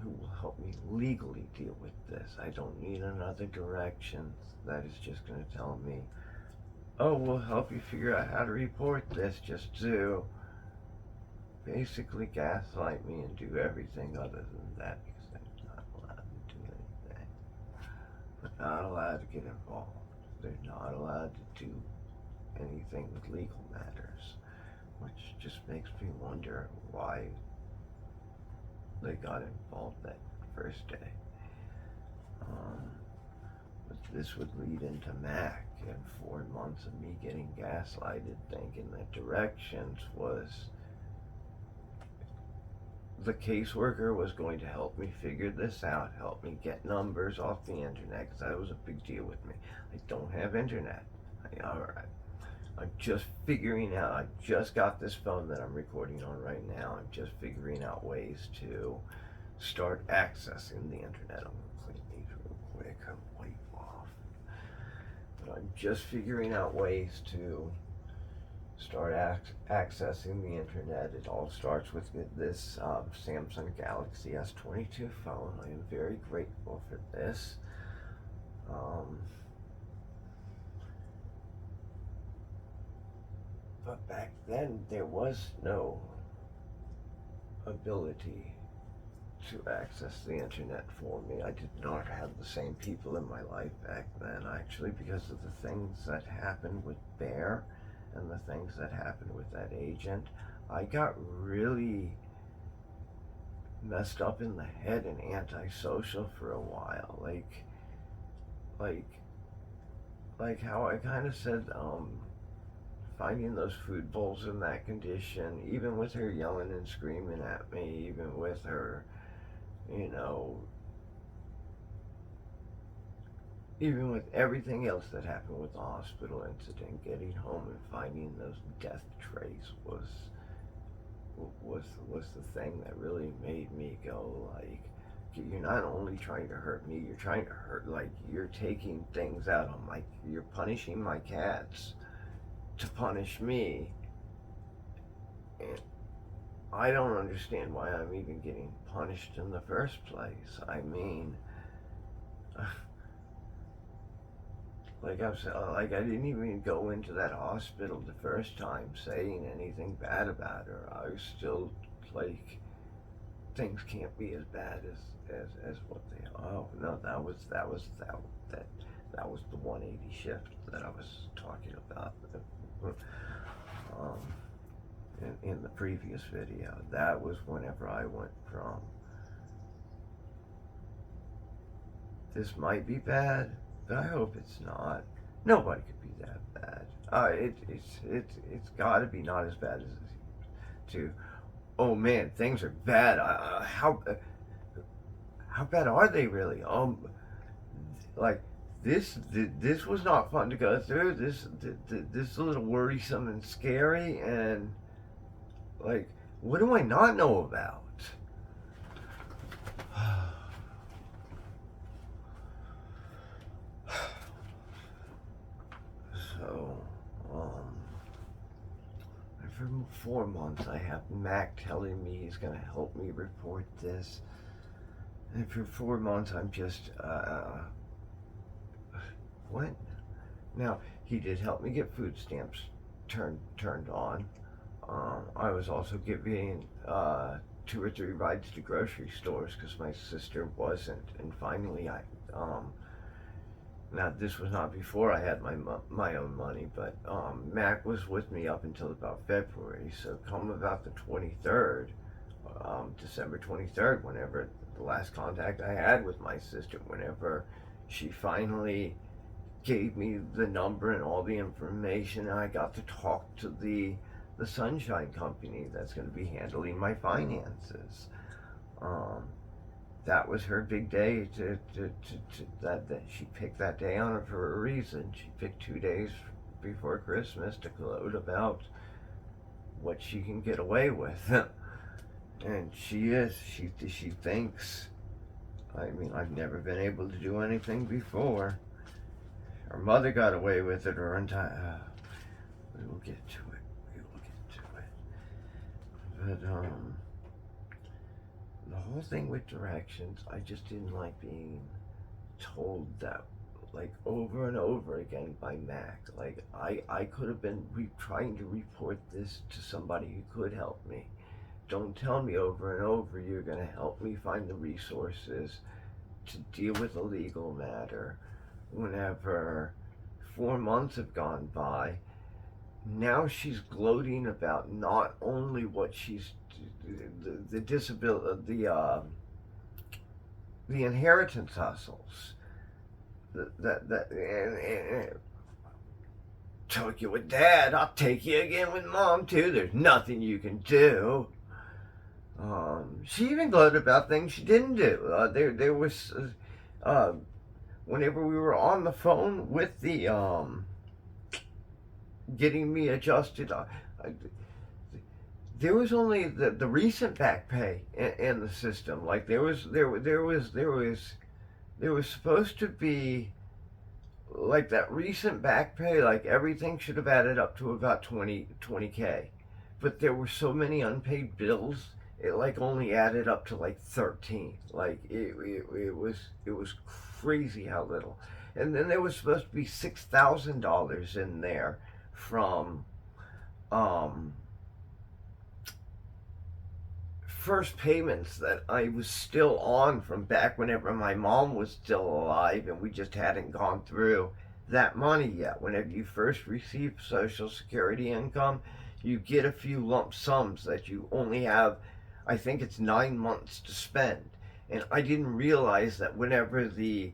who will help me legally deal with this. I don't need another directions that is just going to tell me, oh, we'll help you figure out how to report this, just to basically gaslight me and do everything other than that, because they're not allowed to do anything. They're not allowed to get involved. They're not allowed to do anything with legal matters, which just makes me wonder why they got involved that first day. But this would lead into Mac and 4 months of me getting gaslighted, thinking that directions was, the caseworker was going to help me figure this out, help me get numbers off the internet, because that was a big deal with me. I don't have internet. Alright. I'm just figuring out, I just got this phone that I'm recording on right now. I'm just figuring out ways to start accessing the internet. I'm going to clean these real quick. I'm way off. But I'm just figuring out ways to start accessing the internet. It all starts with this Samsung Galaxy S22 phone. I am very grateful for this. But back then, there was no ability to access the internet for me. I did not have the same people in my life back then, actually, because of the things that happened with Bear and the things that happened with that agent. I got really messed up in the head and antisocial for a while. Like how I kind of said, finding those food bowls in that condition, even with her yelling and screaming at me, even with her, even with everything else that happened with the hospital incident, getting home and finding those death trays was the thing that really made me go, like, you're not only trying to hurt me, you're trying to hurt, like, you're taking things out on you're punishing my cats to punish me, and I don't understand why I'm even getting punished in the first place. I mean, like I didn't even go into that hospital the first time saying anything bad about her. I was still like, things can't be as bad as what they are. Oh no, that was the 180 shift that I was talking about. In the previous video, that was whenever I went from this might be bad, but I hope it's not. Nobody could be that bad. It's got to be not as bad as to. Oh man, things are bad. How bad are they really? Like this was not fun to go through. This is a little worrisome and scary. And like, what do I not know about? So, for 4 months, I have Mac telling me he's going to help me report this. And for 4 months, I'm just, what? Now, he did help me get food stamps turned on. I was also giving 2 or 3 rides to grocery stores because my sister wasn't. And finally, now this was not before I had my own money, but Mac was with me up until about February. So come about the 23rd, December 23rd, whenever the last contact I had with my sister, whenever she finally gave me the number and all the information, and I got to talk to the Sunshine Company that's going to be handling my finances. That was her big day. That she picked that day on for a reason. She picked 2 days before Christmas to gloat about what she can get away with, and she thinks. I mean, I've never been able to do anything before. Her mother got away with it her entire. We will get to it. We will get to it. But the whole thing with directions, I just didn't like being told that, like, over and over again by Mac. Like, I could have been trying to report this to somebody who could help me. Don't tell me over and over you're going to help me find the resources to deal with a legal matter. Whenever 4 months have gone by, now she's gloating about not only what she's the disability, the inheritance hustles. And took you with Dad, I'll take you again with Mom too. There's nothing you can do. She even gloated about things she didn't do. There was, whenever we were on the phone with the getting me adjusted, there was only the recent back pay in the system. Like there was supposed to be like that recent back pay. Like everything should have added up to about 20K, but there were so many unpaid bills. It like only added up to like 13. Like it was crazy how little. And then there was supposed to be $6,000 in there from first payments that I was still on from back whenever my mom was still alive, and we just hadn't gone through that money yet. Whenever you first receive Social Security income, you get a few lump sums that you only have, I think it's 9 months to spend. And I didn't realize that whenever the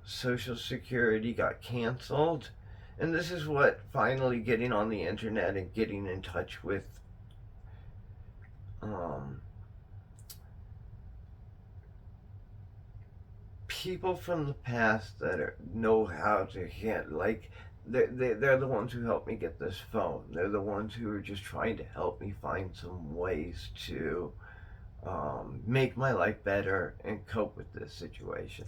Social Security got canceled, and this is what finally getting on the internet and getting in touch with people from the past that know how to handle, like, they're the ones who helped me get this phone. They're the ones who are just trying to help me find some ways to make my life better and cope with this situation.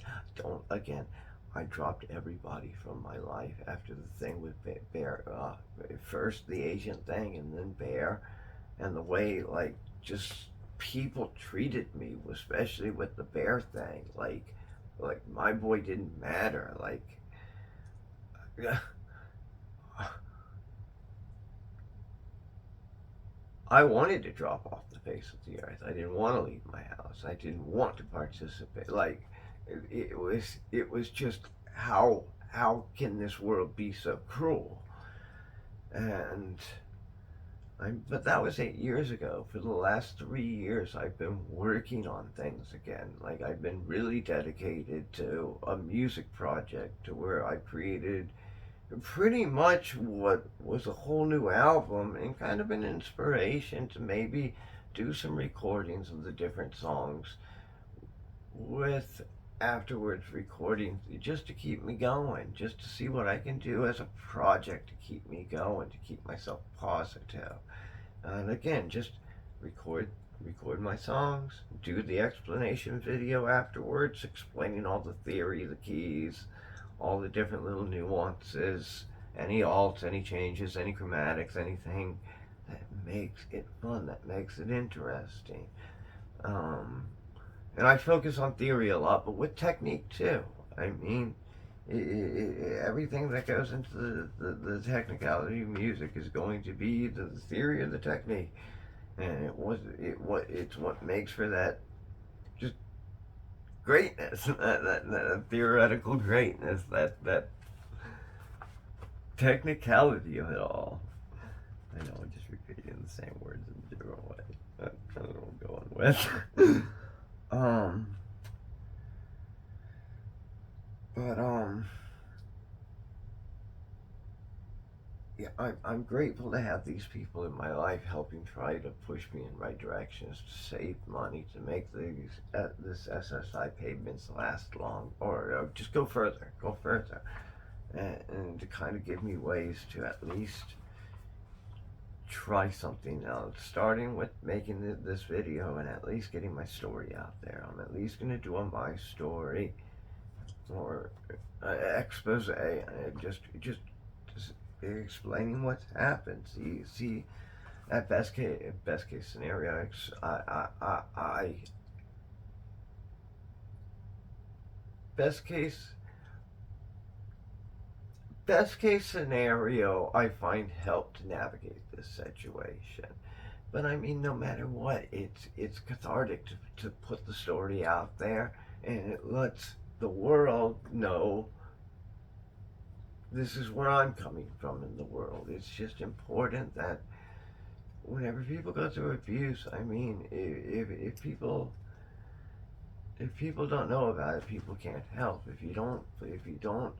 I dropped everybody from my life after the thing with Bear. First the agent thing, and then Bear, and the way like just people treated me, especially with the Bear thing. Like my boy didn't matter. Like, I wanted to drop off the face of the earth. I didn't want to leave my house. I didn't want to participate. Like, it was just how can this world be so cruel? And But that was 8 years ago. For the last 3 years, I've been working on things again. Like, I've been really dedicated to a music project to where I created pretty much what was a whole new album and kind of an inspiration to maybe do some recordings of the different songs with afterwards recording just to keep me going, just to see what I can do as a project to keep me going, to keep myself positive. And again, just record record my songs, do the explanation video afterwards, explaining all the theory, the keys, all the different little nuances, any alts, any changes, any chromatics, anything that makes it fun, that makes it interesting. Um, and I focus on theory a lot, but with technique too. I mean, everything that goes into the technicality of music is going to be the theory of the technique, and it's what makes for that just greatness, that theoretical greatness, that technicality of it all. I know I'm just repeating the same words in a different way. That's kind of what I'm going with. um, but yeah, I'm grateful to have these people in my life helping try to push me in right directions, to save money, to make this SSI payments last long, or just go further, and to kind of give me ways to at least try something else. Starting with making this video and at least getting my story out there. I'm at least gonna do a my story or expose, just explaining what's happened. See, at best case scenario, I best case best case scenario, I find help to navigate this situation. But I mean, no matter what, it's cathartic to put the story out there, and it lets the world know this is where I'm coming from in the world. It's just important that whenever people go through abuse, I mean, if people don't know about it, people can't help. If you don't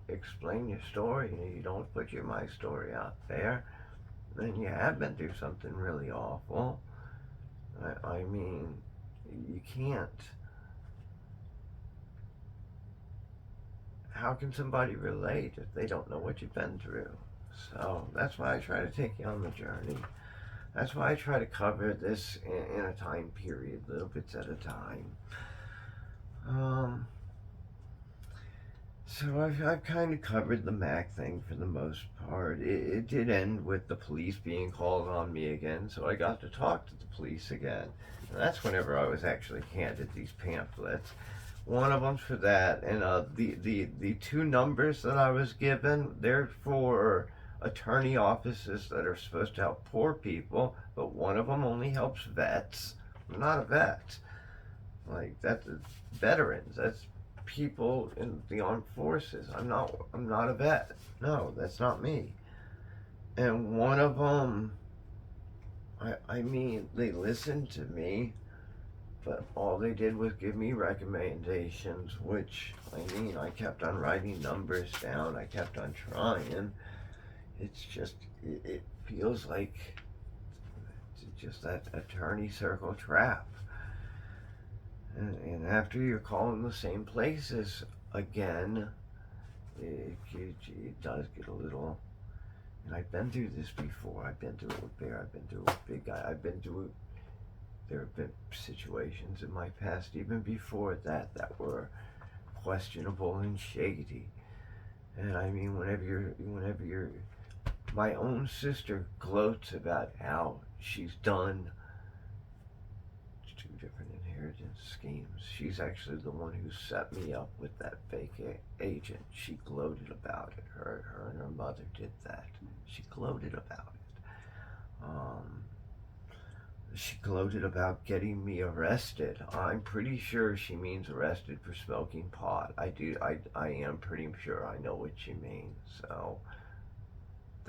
explain your story and you don't put your my story out there, then you have been through something really awful. I mean, you can't. How can somebody relate if they don't know what you've been through? So that's why I try to take you on the journey. That's why I try to cover this in a time period, little bits at a time. So I've kind of covered the Mac thing for the most part. It did end with the police being called on me again, so I got to talk to the police again. And that's whenever I was actually handed these pamphlets. One of them's for that, and the two numbers that I was given, they're for attorney offices that are supposed to help poor people, but one of them only helps vets. I'm not a vet. Like, that's veterans. That's people in the armed forces. I'm not a vet. No, that's not me. And one of them, I mean, they listened to me, but all they did was give me recommendations, which, I mean, I kept on writing numbers down. I kept on trying. It's just, it feels like just that attorney circle trap. And after you're calling the same places again, it does get a little. And I've been through this before. I've been through it with Bear. I've been through it with Big Guy. I've been through it. There have been situations in my past, even before that, that were questionable and shady. And I mean, whenever you're, my own sister gloats about how she's done two different inheritance schemes. She's actually the one who set me up with that fake agent. She gloated about it. Her and her mother did that. She gloated about it. She gloated about getting me arrested. I'm pretty sure she means arrested for smoking pot. I am pretty sure I know what she means. So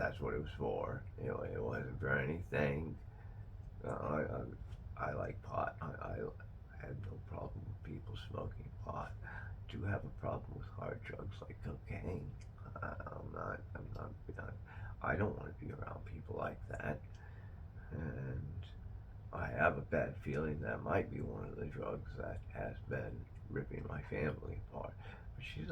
that's what it was for. It wasn't for anything. Uh, I like pot. I have no problem with people smoking pot. I do have a problem with hard drugs like cocaine. I'm not, I don't want to be around people like that. And I have a bad feeling that might be one of the drugs that has been ripping my family apart. But she's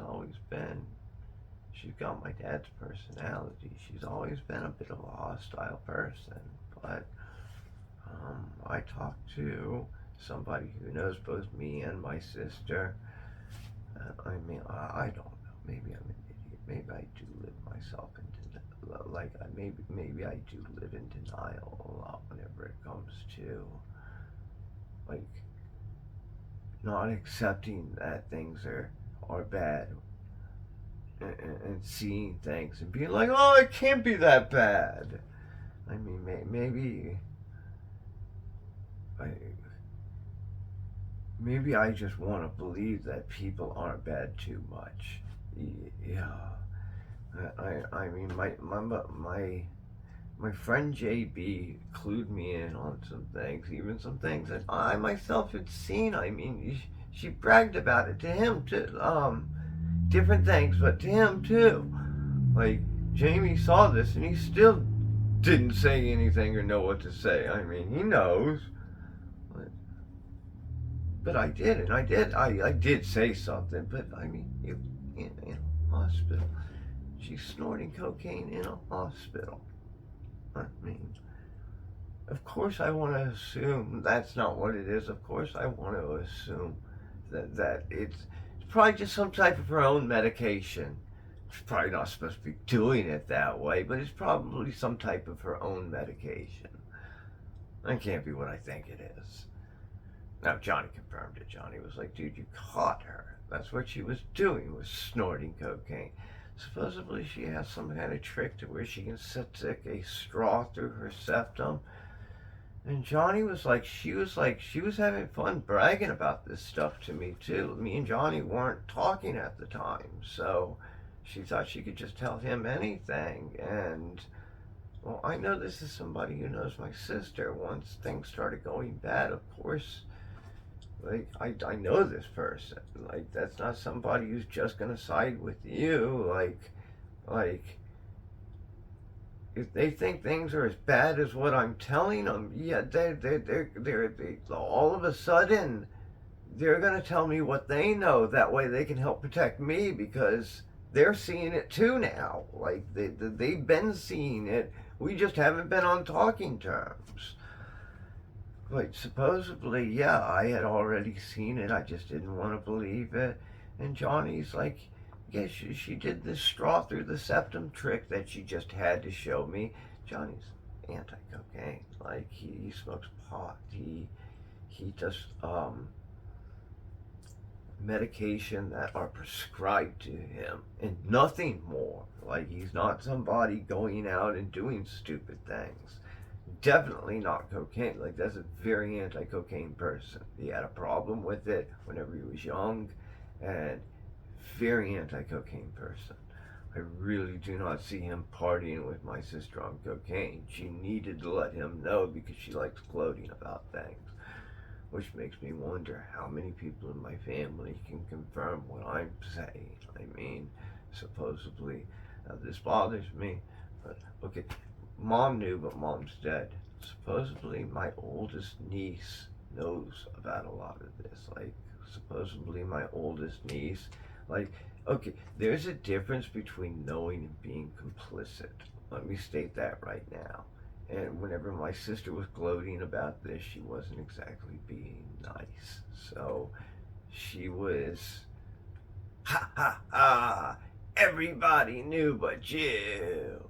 got my dad's personality. She's always been a bit of a hostile person. But I talked to somebody who knows both me and my sister. I mean, I don't know. Maybe I'm an idiot. Maybe I do live myself into maybe I do live in denial a lot whenever it comes to like not accepting that things are bad, and seeing things and being like, oh, it can't be that bad. I mean, I maybe I just want to believe that people aren't bad too much. Yeah. I mean, my friend JB clued me in on some things, even some things that I myself had seen. I mean, she bragged about it to him too. Different things, but to him too. Like, Jamie saw this and he still didn't say anything or know what to say. I mean, he knows. But I did, and I did say something, but I mean, in a hospital. She's snorting cocaine in a hospital. I mean, of course I want to assume that's not what it is. Of course I want to assume that it's probably just some type of her own medication. She's probably not supposed to be doing it that way, but it's probably some type of her own medication. That can't be what I think it is. Now, Johnny confirmed it. Johnny was like, dude, you caught her. That's what she was doing, was snorting cocaine. Supposedly she has some kind of trick to where she can stick a straw through her septum. And Johnny was like, she was having fun bragging about this stuff to me too. Me and Johnny weren't talking at the time, so she thought she could just tell him anything. And well, I know this is somebody who knows my sister. Once things started going bad, of course, like, I know this person. Like, that's not somebody who's just gonna side with you. Like, if they think things are as bad as what I'm telling them, yeah, they all of a sudden, they're gonna tell me what they know. That way they can help protect me because they're seeing it too now. Like, they've been seeing it. We just haven't been on talking terms. But supposedly, yeah, I had already seen it. I just didn't want to believe it. And Johnny's like, yeah, she did this straw through the septum trick that she just had to show me. Johnny's anti-cocaine. Like, he smokes pot. He does medication that are prescribed to him and nothing more. Like, he's not somebody going out and doing stupid things. Definitely not cocaine. Like, that's a very anti-cocaine person. He had a problem with it whenever he was young, and very anti-cocaine person. I really do not see him partying with my sister on cocaine. She needed to let him know because she likes gloating about things, which makes me wonder how many people in my family can confirm what I'm saying. I mean, supposedly, now this bothers me, but okay, Mom knew, but Mom's dead. Supposedly, my oldest niece knows about a lot of this. Like, supposedly, my oldest niece, like, okay, there's a difference between knowing and being complicit. Let me state that right now. And whenever my sister was gloating about this, she wasn't exactly being nice. So, she was, ha ha ha, everybody knew but you.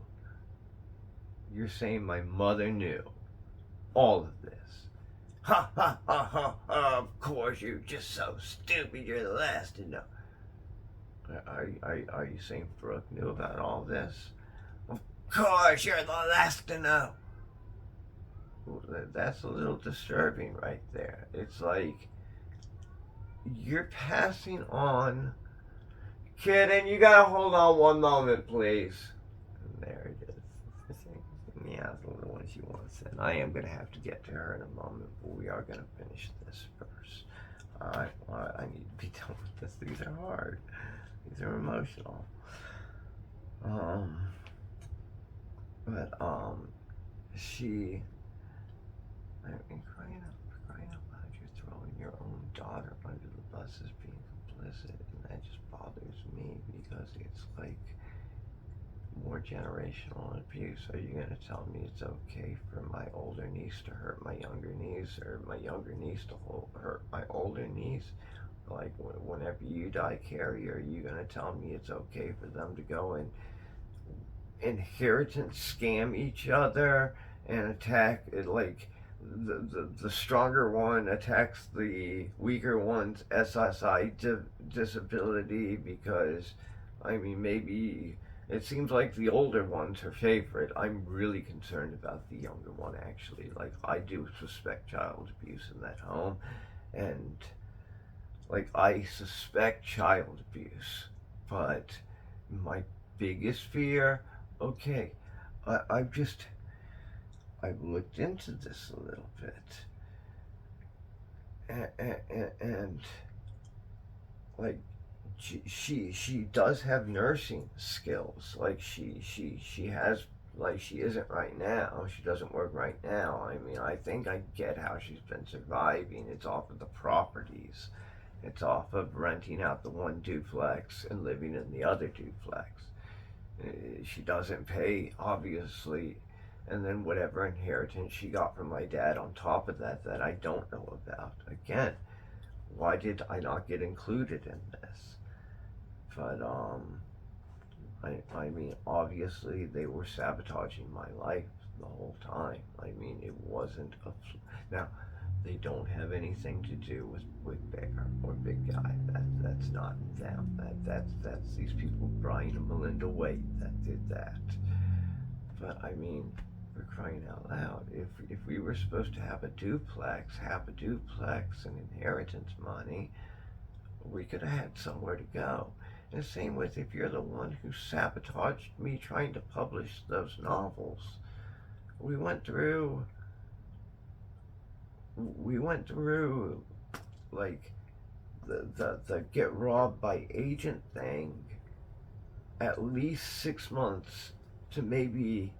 You're saying my mother knew all of this. Ha ha ha ha ha, of course, you're just so stupid, you're the last to know. Are you saying Brooke knew about all this? Of course, you're the last to know. Well, that's a little disturbing right there. It's like, you're passing on. Kid, and you gotta hold on one moment, please. And there it is. she wants, and I am going to have to get to her in a moment, but we are going to finish this first. I need to be done with this. These are hard. These are emotional. But she, I mean, crying out loud, you're throwing your own daughter under the bus as being complicit, and that just bothers me because it's like more generational abuse. Are you gonna tell me it's okay for my older niece to hurt my younger niece, or my younger niece to hurt my older niece? Like whenever you die, Carrie, are you gonna tell me it's okay for them to go and inheritance scam each other and attack it, like the stronger one attacks the weaker one's SSI disability because, I mean, maybe it seems like the older one's her favorite. I'm really concerned about the younger one, actually. Like, I do suspect child abuse in that home, and like, I suspect child abuse, but my biggest fear, okay, I've looked into this a little bit, and like she does have nursing skills. Like she has, like, she isn't right now. She doesn't work right now. I mean, I think I get how she's been surviving. It's off of the properties. It's off of renting out the one duplex and living in the other duplex. She doesn't pay, obviously, and then whatever inheritance she got from my dad on top of that I don't know about. Again, why did I not get included in this? But I mean, obviously they were sabotaging my life the whole time. I mean, it wasn't a now. They don't have anything to do with Bear or Big Guy. That's not them. That's these people, Brian and Melinda Waite, that did that. But I mean, for crying out loud, if we were supposed to have a duplex, and inheritance money, we could have had somewhere to go. And same with if you're the one who sabotaged me trying to publish those novels. We went through like the get robbed by agent thing at least 6 months to maybe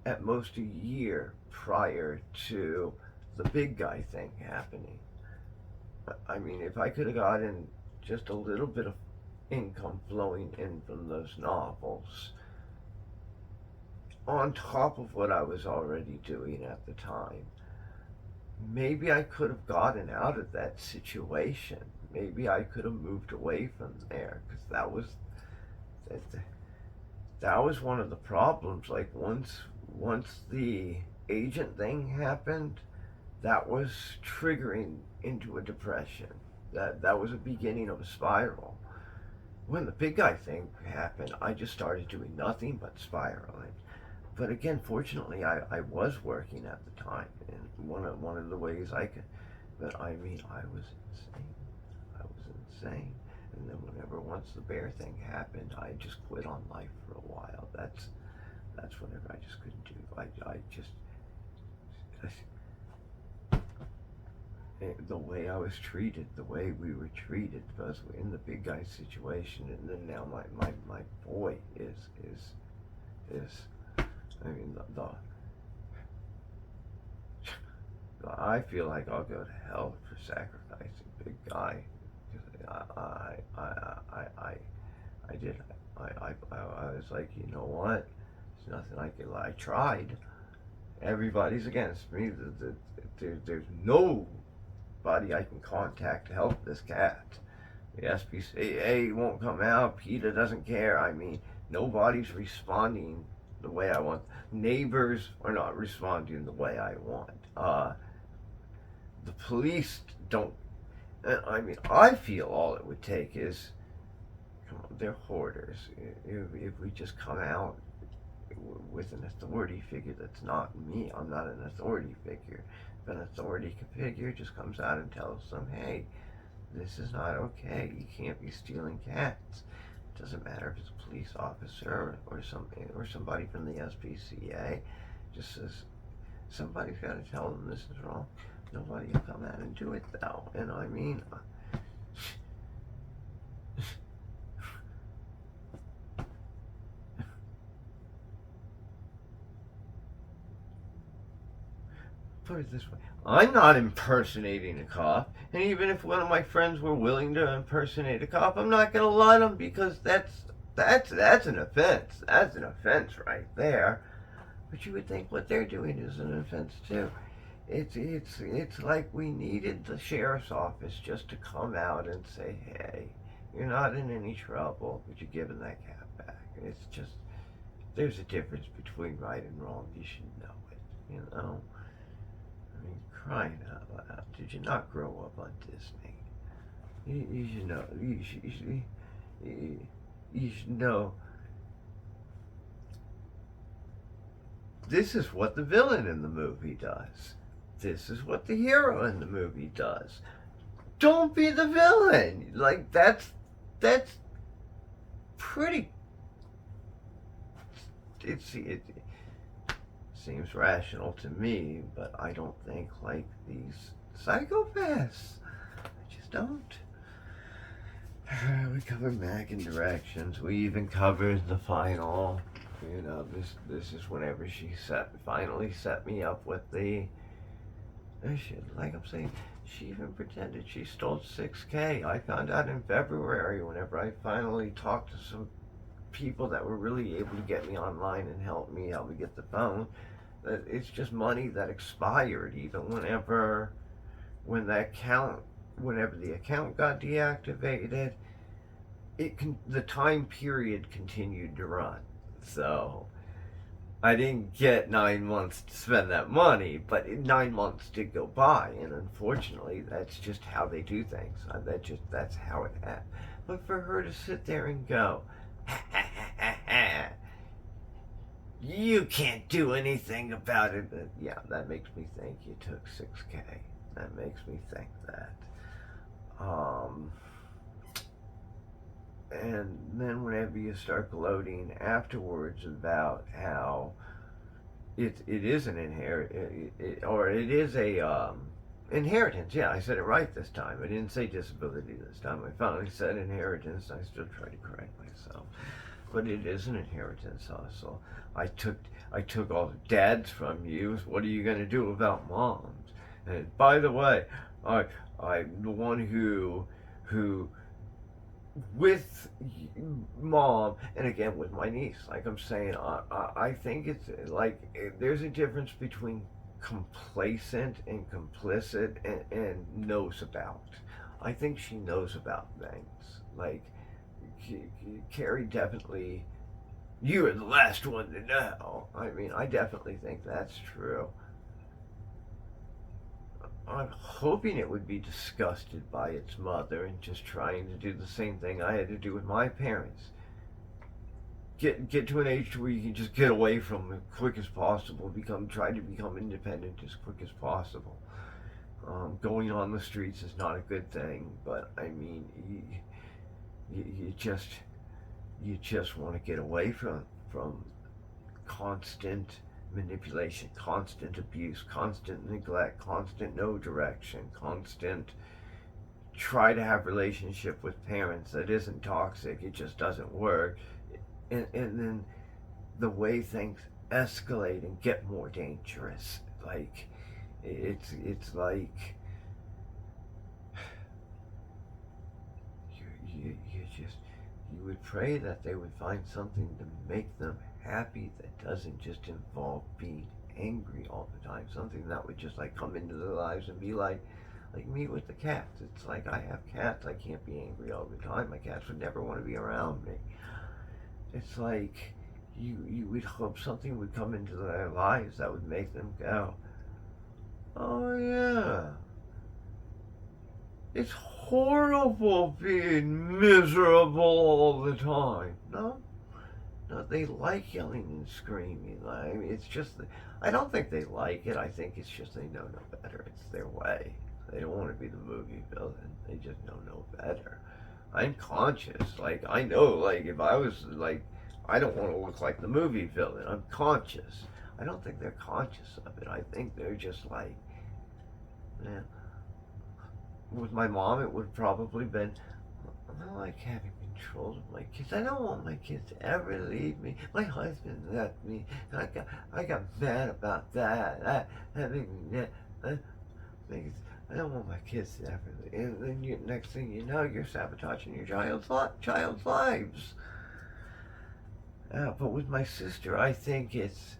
at most a year prior to the Big Guy thing happening. I mean, if I could have gotten just a little bit of income flowing in from those novels on top of what I was already doing at the time, maybe I could have gotten out of that situation. Maybe I could have moved away from there, because that was one of the problems. Like once the agent thing happened, that was triggering into a depression. That was a beginning of a spiral. When the Big Guy thing happened, I just started doing nothing but spiraling. But again, fortunately, I was working at the time, and one of the ways I could. But I mean, I was insane. And then once the Bear thing happened, I just quit on life for a while. That's whatever I just couldn't do. The way I was treated, the way we were treated, both in the Big Guy situation, and then now my boy is. I mean, I feel like I'll go to hell for sacrificing Big Guy. I did. I was like, you know what? There's nothing I can. I tried. Everybody's against me. There's nobody I can contact to help this cat. The SPCA won't come out. PETA doesn't care. I mean, nobody's responding the way I want. Neighbors are not responding the way I want. The police don't. I mean, I feel all it would take is, come on, they're hoarders. If we just come out with an authority figure that's not me, I'm not an authority figure. If an authority figure just comes out and tells them, hey, this is not okay. You can't be stealing cats. It doesn't matter if it's a police officer or somebody from the SPCA. Just says, Somebody's got to tell them this is wrong. Nobody will come out and do it though. And I mean, put it this way, I'm not impersonating a cop, and even if one of my friends were willing to impersonate a cop, I'm not going to let them, because that's an offense. That's an offense right there. But you would think what they're doing is an offense too. It's like we needed the sheriff's office just to come out and say, hey, you're not in any trouble, but you're giving that cat back. It's just, there's a difference between right and wrong. You should know it, you know? I mean, crying out loud. Did you not grow up on Disney? You should know. You should know. This is what the villain in the movie does. This is what the hero in the movie does. Don't be the villain. Like, that's pretty. It seems rational to me, but I don't think like these psychopaths. I just don't. We covered Mac and directions. We even covered the final. You know, this is whenever she finally set me up with the. Like I'm saying, she even pretended she stole $6K. I found out in February whenever I finally talked to some people that were really able to get me online and help me get the phone. That it's just money that expired even whenever the account got deactivated. The time period continued to run. So I didn't get 9 months to spend that money, but 9 months did go by, and unfortunately, that's just how they do things. That's how it happened. But for her to sit there and go, you can't do anything about it. Yeah, that makes me think you took $6K. That makes me think that. And then whenever you start gloating afterwards about how it is an inheritance. Yeah, I said it right this time. I didn't say disability this time. I finally said inheritance. I still try to correct myself, but it is an inheritance hustle. I took all the dads from you. What are you going to do about moms? And by the way, I'm the one who with mom, and again with my niece, like I'm saying, I think it's like there's a difference between complacent and complicit and knows about. I think she knows about things. Like Carrie definitely, you are the last one to know. I mean, I definitely think that's true. I'm hoping it would be disgusted by its mother and just trying to do the same thing I had to do with my parents. Get to an age where you can just get away from them as quick as possible. Try to become independent as quick as possible. Going on the streets is not a good thing, but I mean, you just want to get away from constant manipulation, constant abuse, constant neglect, constant no direction, constant try to have relationship with parents that isn't toxic. It just doesn't work. And then the way things escalate and get more dangerous, like it's like you would pray that they would find something to make them happy that doesn't just involve being angry all the time. Something that would just like come into their lives and be like me with the cats. It's like I have cats. I can't be angry all the time. My cats would never want to be around me. It's like you would hope something would come into their lives that would make them go, oh yeah, it's horrible being miserable all the time. No, they like yelling and screaming. I mean, it's just, I don't think they like it. I think it's just they know no better. It's their way. They don't want to be the movie villain. They just know no better. I'm conscious. Like, I know, like, if I was, like, I don't want to look like the movie villain. I'm conscious. I don't think they're conscious of it. I think they're just like, man. With my mom, it would probably been, I don't like having control of my kids. I don't want my kids to ever leave me. My husband left me. I got mad about that. I don't want my kids to ever leave. And then next thing you know, you're sabotaging your child's lives. But with my sister, I think it's,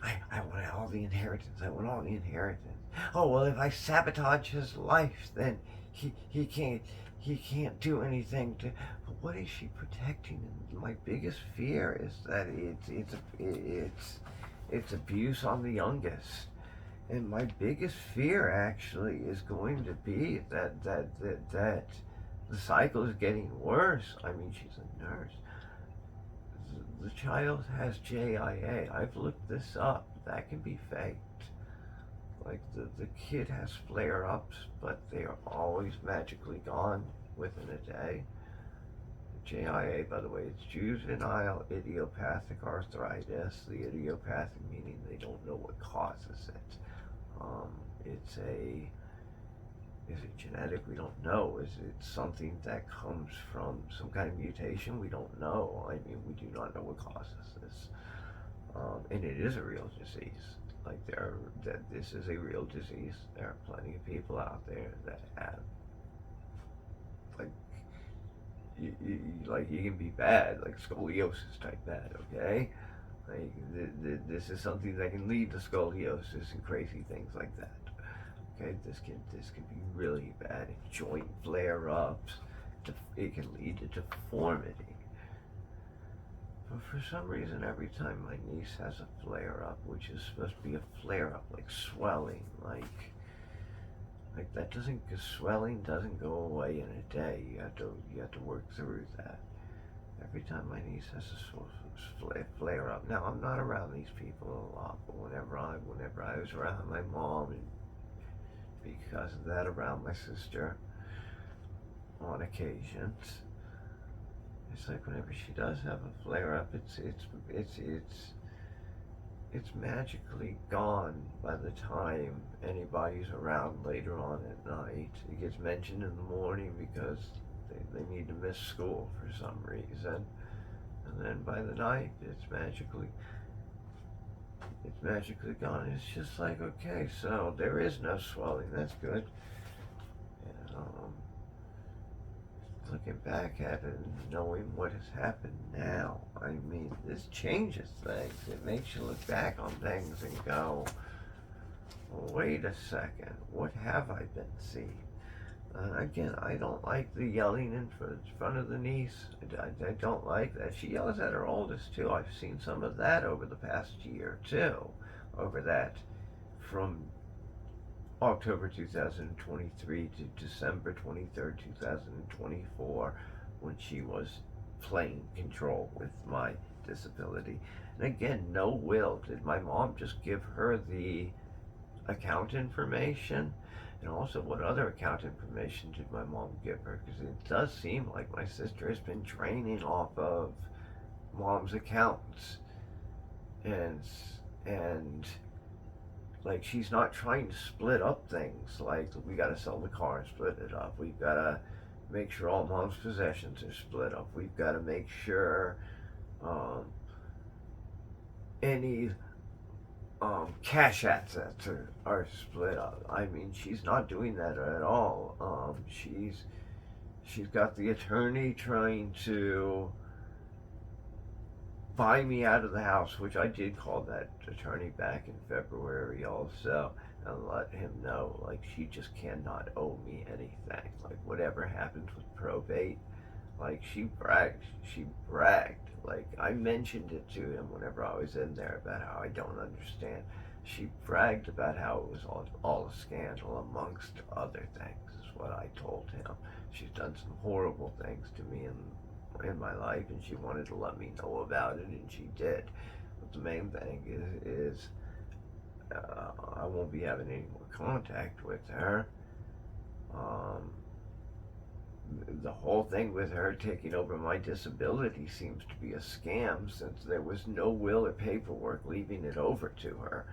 I want all the inheritance. I want all the inheritance. Oh well, if I sabotage his life, then he can't do anything to. But what is she protecting? My biggest fear is that it's abuse on the youngest, and my biggest fear actually is going to be that the cycle is getting worse. I mean, she's a nurse. The child has JIA. I've looked this up. That can be faked. Like the kid has flare ups, but they are always magically gone within a day. JIA, by the way, it's juvenile idiopathic arthritis. The idiopathic meaning they don't know what causes it. Is it genetic? We don't know. Is it something that comes from some kind of mutation? We don't know. I mean, we do not know what causes this. And it is a real disease. Like this is a real disease. There are plenty of people out there that have, like, you can be bad, like scoliosis type bad, okay? Like, this is something that can lead to scoliosis and crazy things like that. Okay, this can be really bad. Joint flare-ups. It can lead to deformity. But for some reason, every time my niece has a flare-up, which is supposed to be a flare-up, like swelling, like that doesn't, because swelling doesn't go away in a day. You have to work through that. Every time my niece has a flare-up. Now I'm not around these people a lot, but whenever I was around my mom and because of that around my sister on occasions, it's like whenever she does have a flare up, it's magically gone by the time anybody's around later on at night. It gets mentioned in the morning because they need to miss school for some reason, and then by the night it's magically gone. It's just like, okay, so there is no swelling. That's good. And, looking back at it and knowing what has happened now, I mean, this changes things. It makes you look back on things and go, well, wait a second, what have I been seeing? Again, I don't like the yelling in front of the niece. I don't like that. She yells at her oldest too. I've seen some of that over the past year too. Over that, from October 2023 to December 23rd, 2024, when she was playing control with my disability. And again, no will. Did my mom just give her the account information? And also, what other account information did my mom give her? Because it does seem like my sister has been draining off of mom's accounts. And like, she's not trying to split up things. Like, we gotta sell the car and split it up. We've gotta make sure all mom's possessions are split up. We've gotta make sure any cash assets are split up. I mean, she's not doing that at all. She's got the attorney trying to buy me out of the house, which I did call that attorney back in February also, and let him know, like, she just cannot owe me anything. Like, whatever happens with probate, like, she bragged. Like, I mentioned it to him whenever I was in there about how I don't understand. She bragged about how it was all a scandal, amongst other things, is what I told him. She's done some horrible things to me in my life, and she wanted to let me know about it, and she did. But the main thing is I won't be having any more contact with her. the whole thing with her taking over my disability seems to be a scam, since there was no will or paperwork leaving it over to her.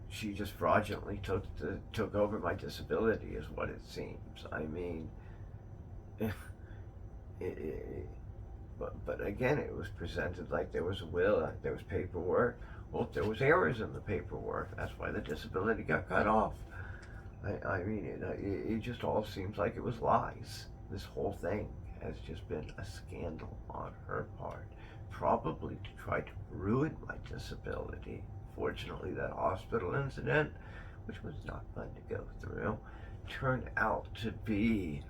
She just fraudulently took over my disability, is what it seems. I mean, but again, it was presented like there was a will, like there was paperwork. Well, there was errors in the paperwork. That's why the disability got cut off. I mean, it just all seems like it was lies. This whole thing has just been a scandal on her part, probably to try to ruin my disability. Fortunately, that hospital incident, which was not fun to go through, turned out to be,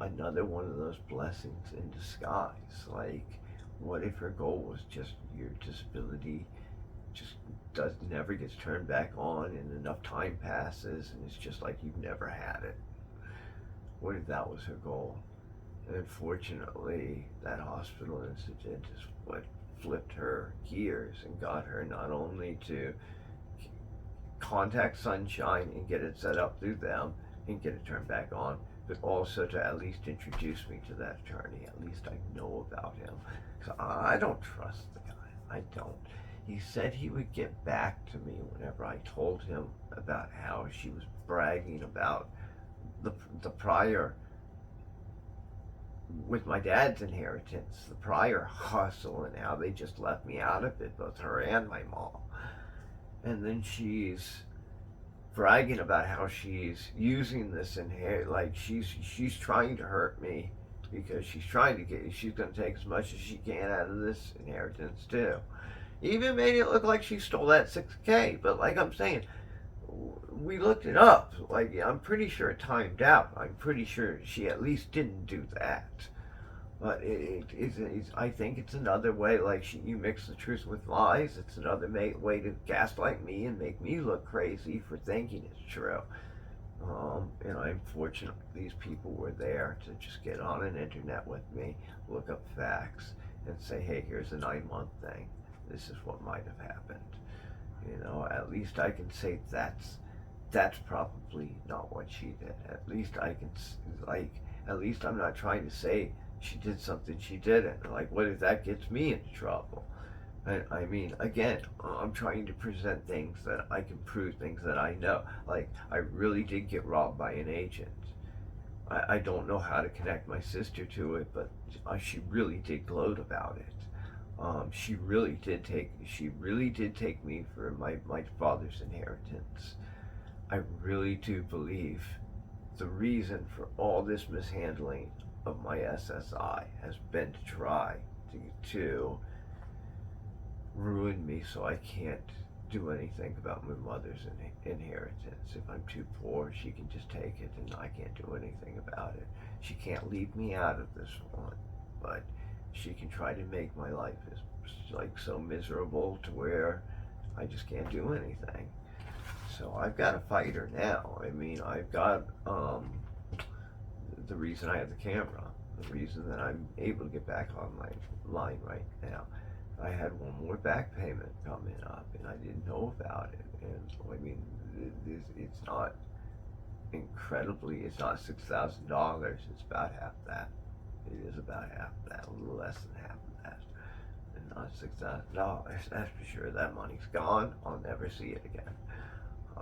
another one of those blessings in disguise. Like, what if her goal was just your disability just never gets turned back on, and enough time passes and it's just like you've never had it? What if that was her goal? And unfortunately, that hospital incident is what flipped her gears and got her not only to contact Sunshine and get it set up through them and get it turned back on, but also to at least introduce me to that attorney. At least I know about him. So I don't trust the guy. I don't. He said he would get back to me whenever I told him about how she was bragging about the prior, with my dad's inheritance, the prior hustle, and how they just left me out of it, both her and my mom. And then she's bragging about how she's using this like she's trying to hurt me, because she's going to take as much as she can out of this inheritance too. Even made it look like she stole that 6K, but like I'm saying, we looked it up. Like, I'm pretty sure it timed out. I'm pretty sure she at least didn't do that. But I think it's another way, like, you mix the truth with lies. It's another way to gaslight me and make me look crazy for thinking it's true. And I'm fortunate these people were there to just get on an internet with me, look up facts, and say, hey, here's a 9-month thing. This is what might have happened. At least I can say that's probably not what she did. At least I can, at least I'm not trying to say she did something she didn't. Like, what if that gets me into trouble? I mean, again, I'm trying to present things that I can prove, things that I know. Like, I really did get robbed by an agent. I don't know how to connect my sister to it, but she really did gloat about it. She really did take me for my father's inheritance. I really do believe the reason for all this mishandling of my SSI has been to try to ruin me, so I can't do anything about my mother's inheritance. If I'm too poor, she can just take it and I can't do anything about it. She can't leave me out of this one, but she can try to make my life so miserable to where I just can't do anything. So I've got to fight her now. I mean, I've got the reason I have the camera, the reason that I'm able to get back on my line right now. I had one more back payment coming up, and I didn't know about it. And so, I mean, it's not incredibly, it's not $6,000. It's about half that. It is about half that, a little less than half of that. And not $6,000. That's for sure. That money's gone. I'll never see it again.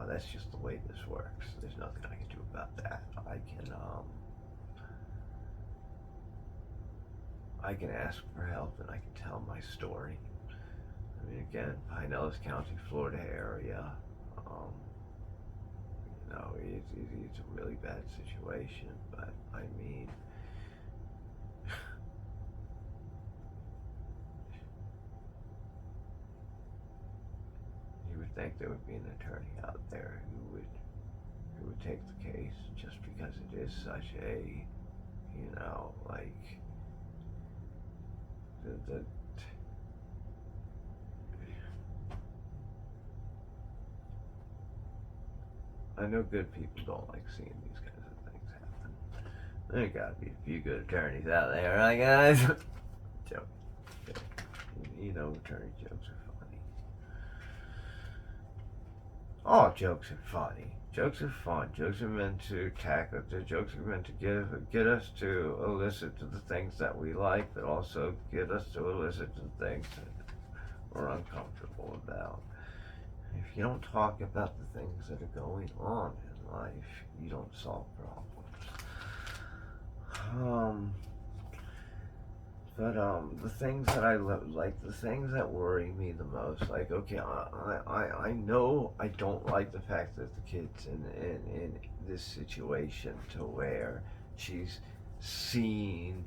That's just the way this works. There's nothing I can do about that. I can ask for help, and I can tell my story. I mean, again, Pinellas County, Florida area. It's a really bad situation, but I mean, you would think there would be an attorney out there who would take the case, just because it is such a, like, I know good people don't like seeing these kinds of things happen. There gotta be a few good attorneys out there, right, guys? Joke. Attorney jokes are funny. Oh, jokes are funny. Jokes are fun. Jokes are meant to tackle. The jokes are meant to get us to elicit to the things that we like, but also get us to elicit to the things that we're uncomfortable about. If you don't talk about the things that are going on in life, you don't solve problems. The things that like the things that worry me the most, like, okay, I know I don't like the fact that the kid's in this situation to where she's seen,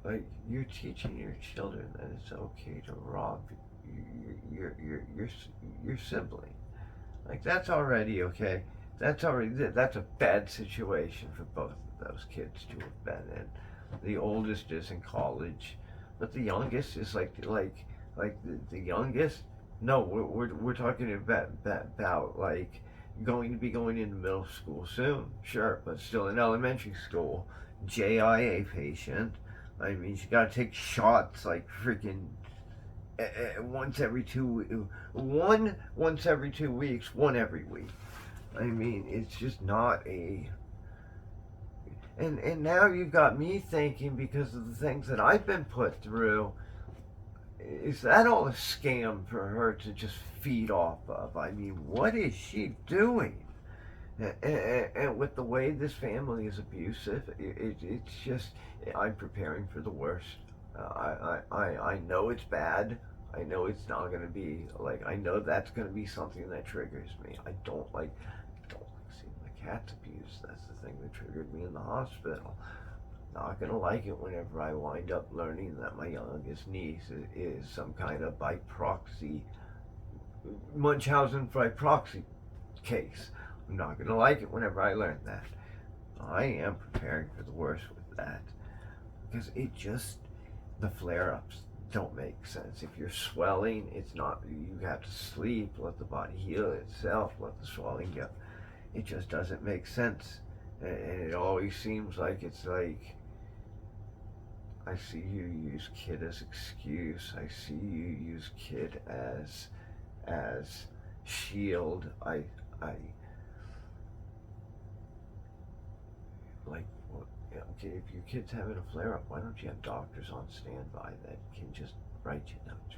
like, you're teaching your children that it's okay to rob your sibling. Like, that's already okay. That's a bad situation for both of those kids to have been in. The oldest is in college, but the youngest is like the youngest. No, we're talking about like going to be going into middle school soon, sure, but still in elementary school. JIA patient. I mean, she got to take shots like freaking once every one once every 2 weeks, one every week. I mean, it's just not a. And now you've got me thinking, because of the things that I've been put through, is that all a scam for her to just feed off of? I mean, what is she doing? And with the way this family is abusive, it's just, I'm preparing for the worst. I know it's bad. I know it's not going to be like, I know that's going to be something that triggers me. I don't like seeing my cats abused. That's the thing that triggered me in the hospital. Not gonna like it whenever I wind up learning that my youngest niece is some kind of by proxy, Munchausen by proxy case. I'm not gonna like it whenever I learn that. I am preparing for the worst with that, because the flare ups don't make sense. If you're swelling, it's not, you have to sleep, let the body heal itself, let the swelling go. It just doesn't make sense. And it always seems like it's like, I see you use kid as excuse. I see you use kid as shield. I like, well, yeah, okay, if your kid's having a flare up, why don't you have doctors on standby that can just write you notes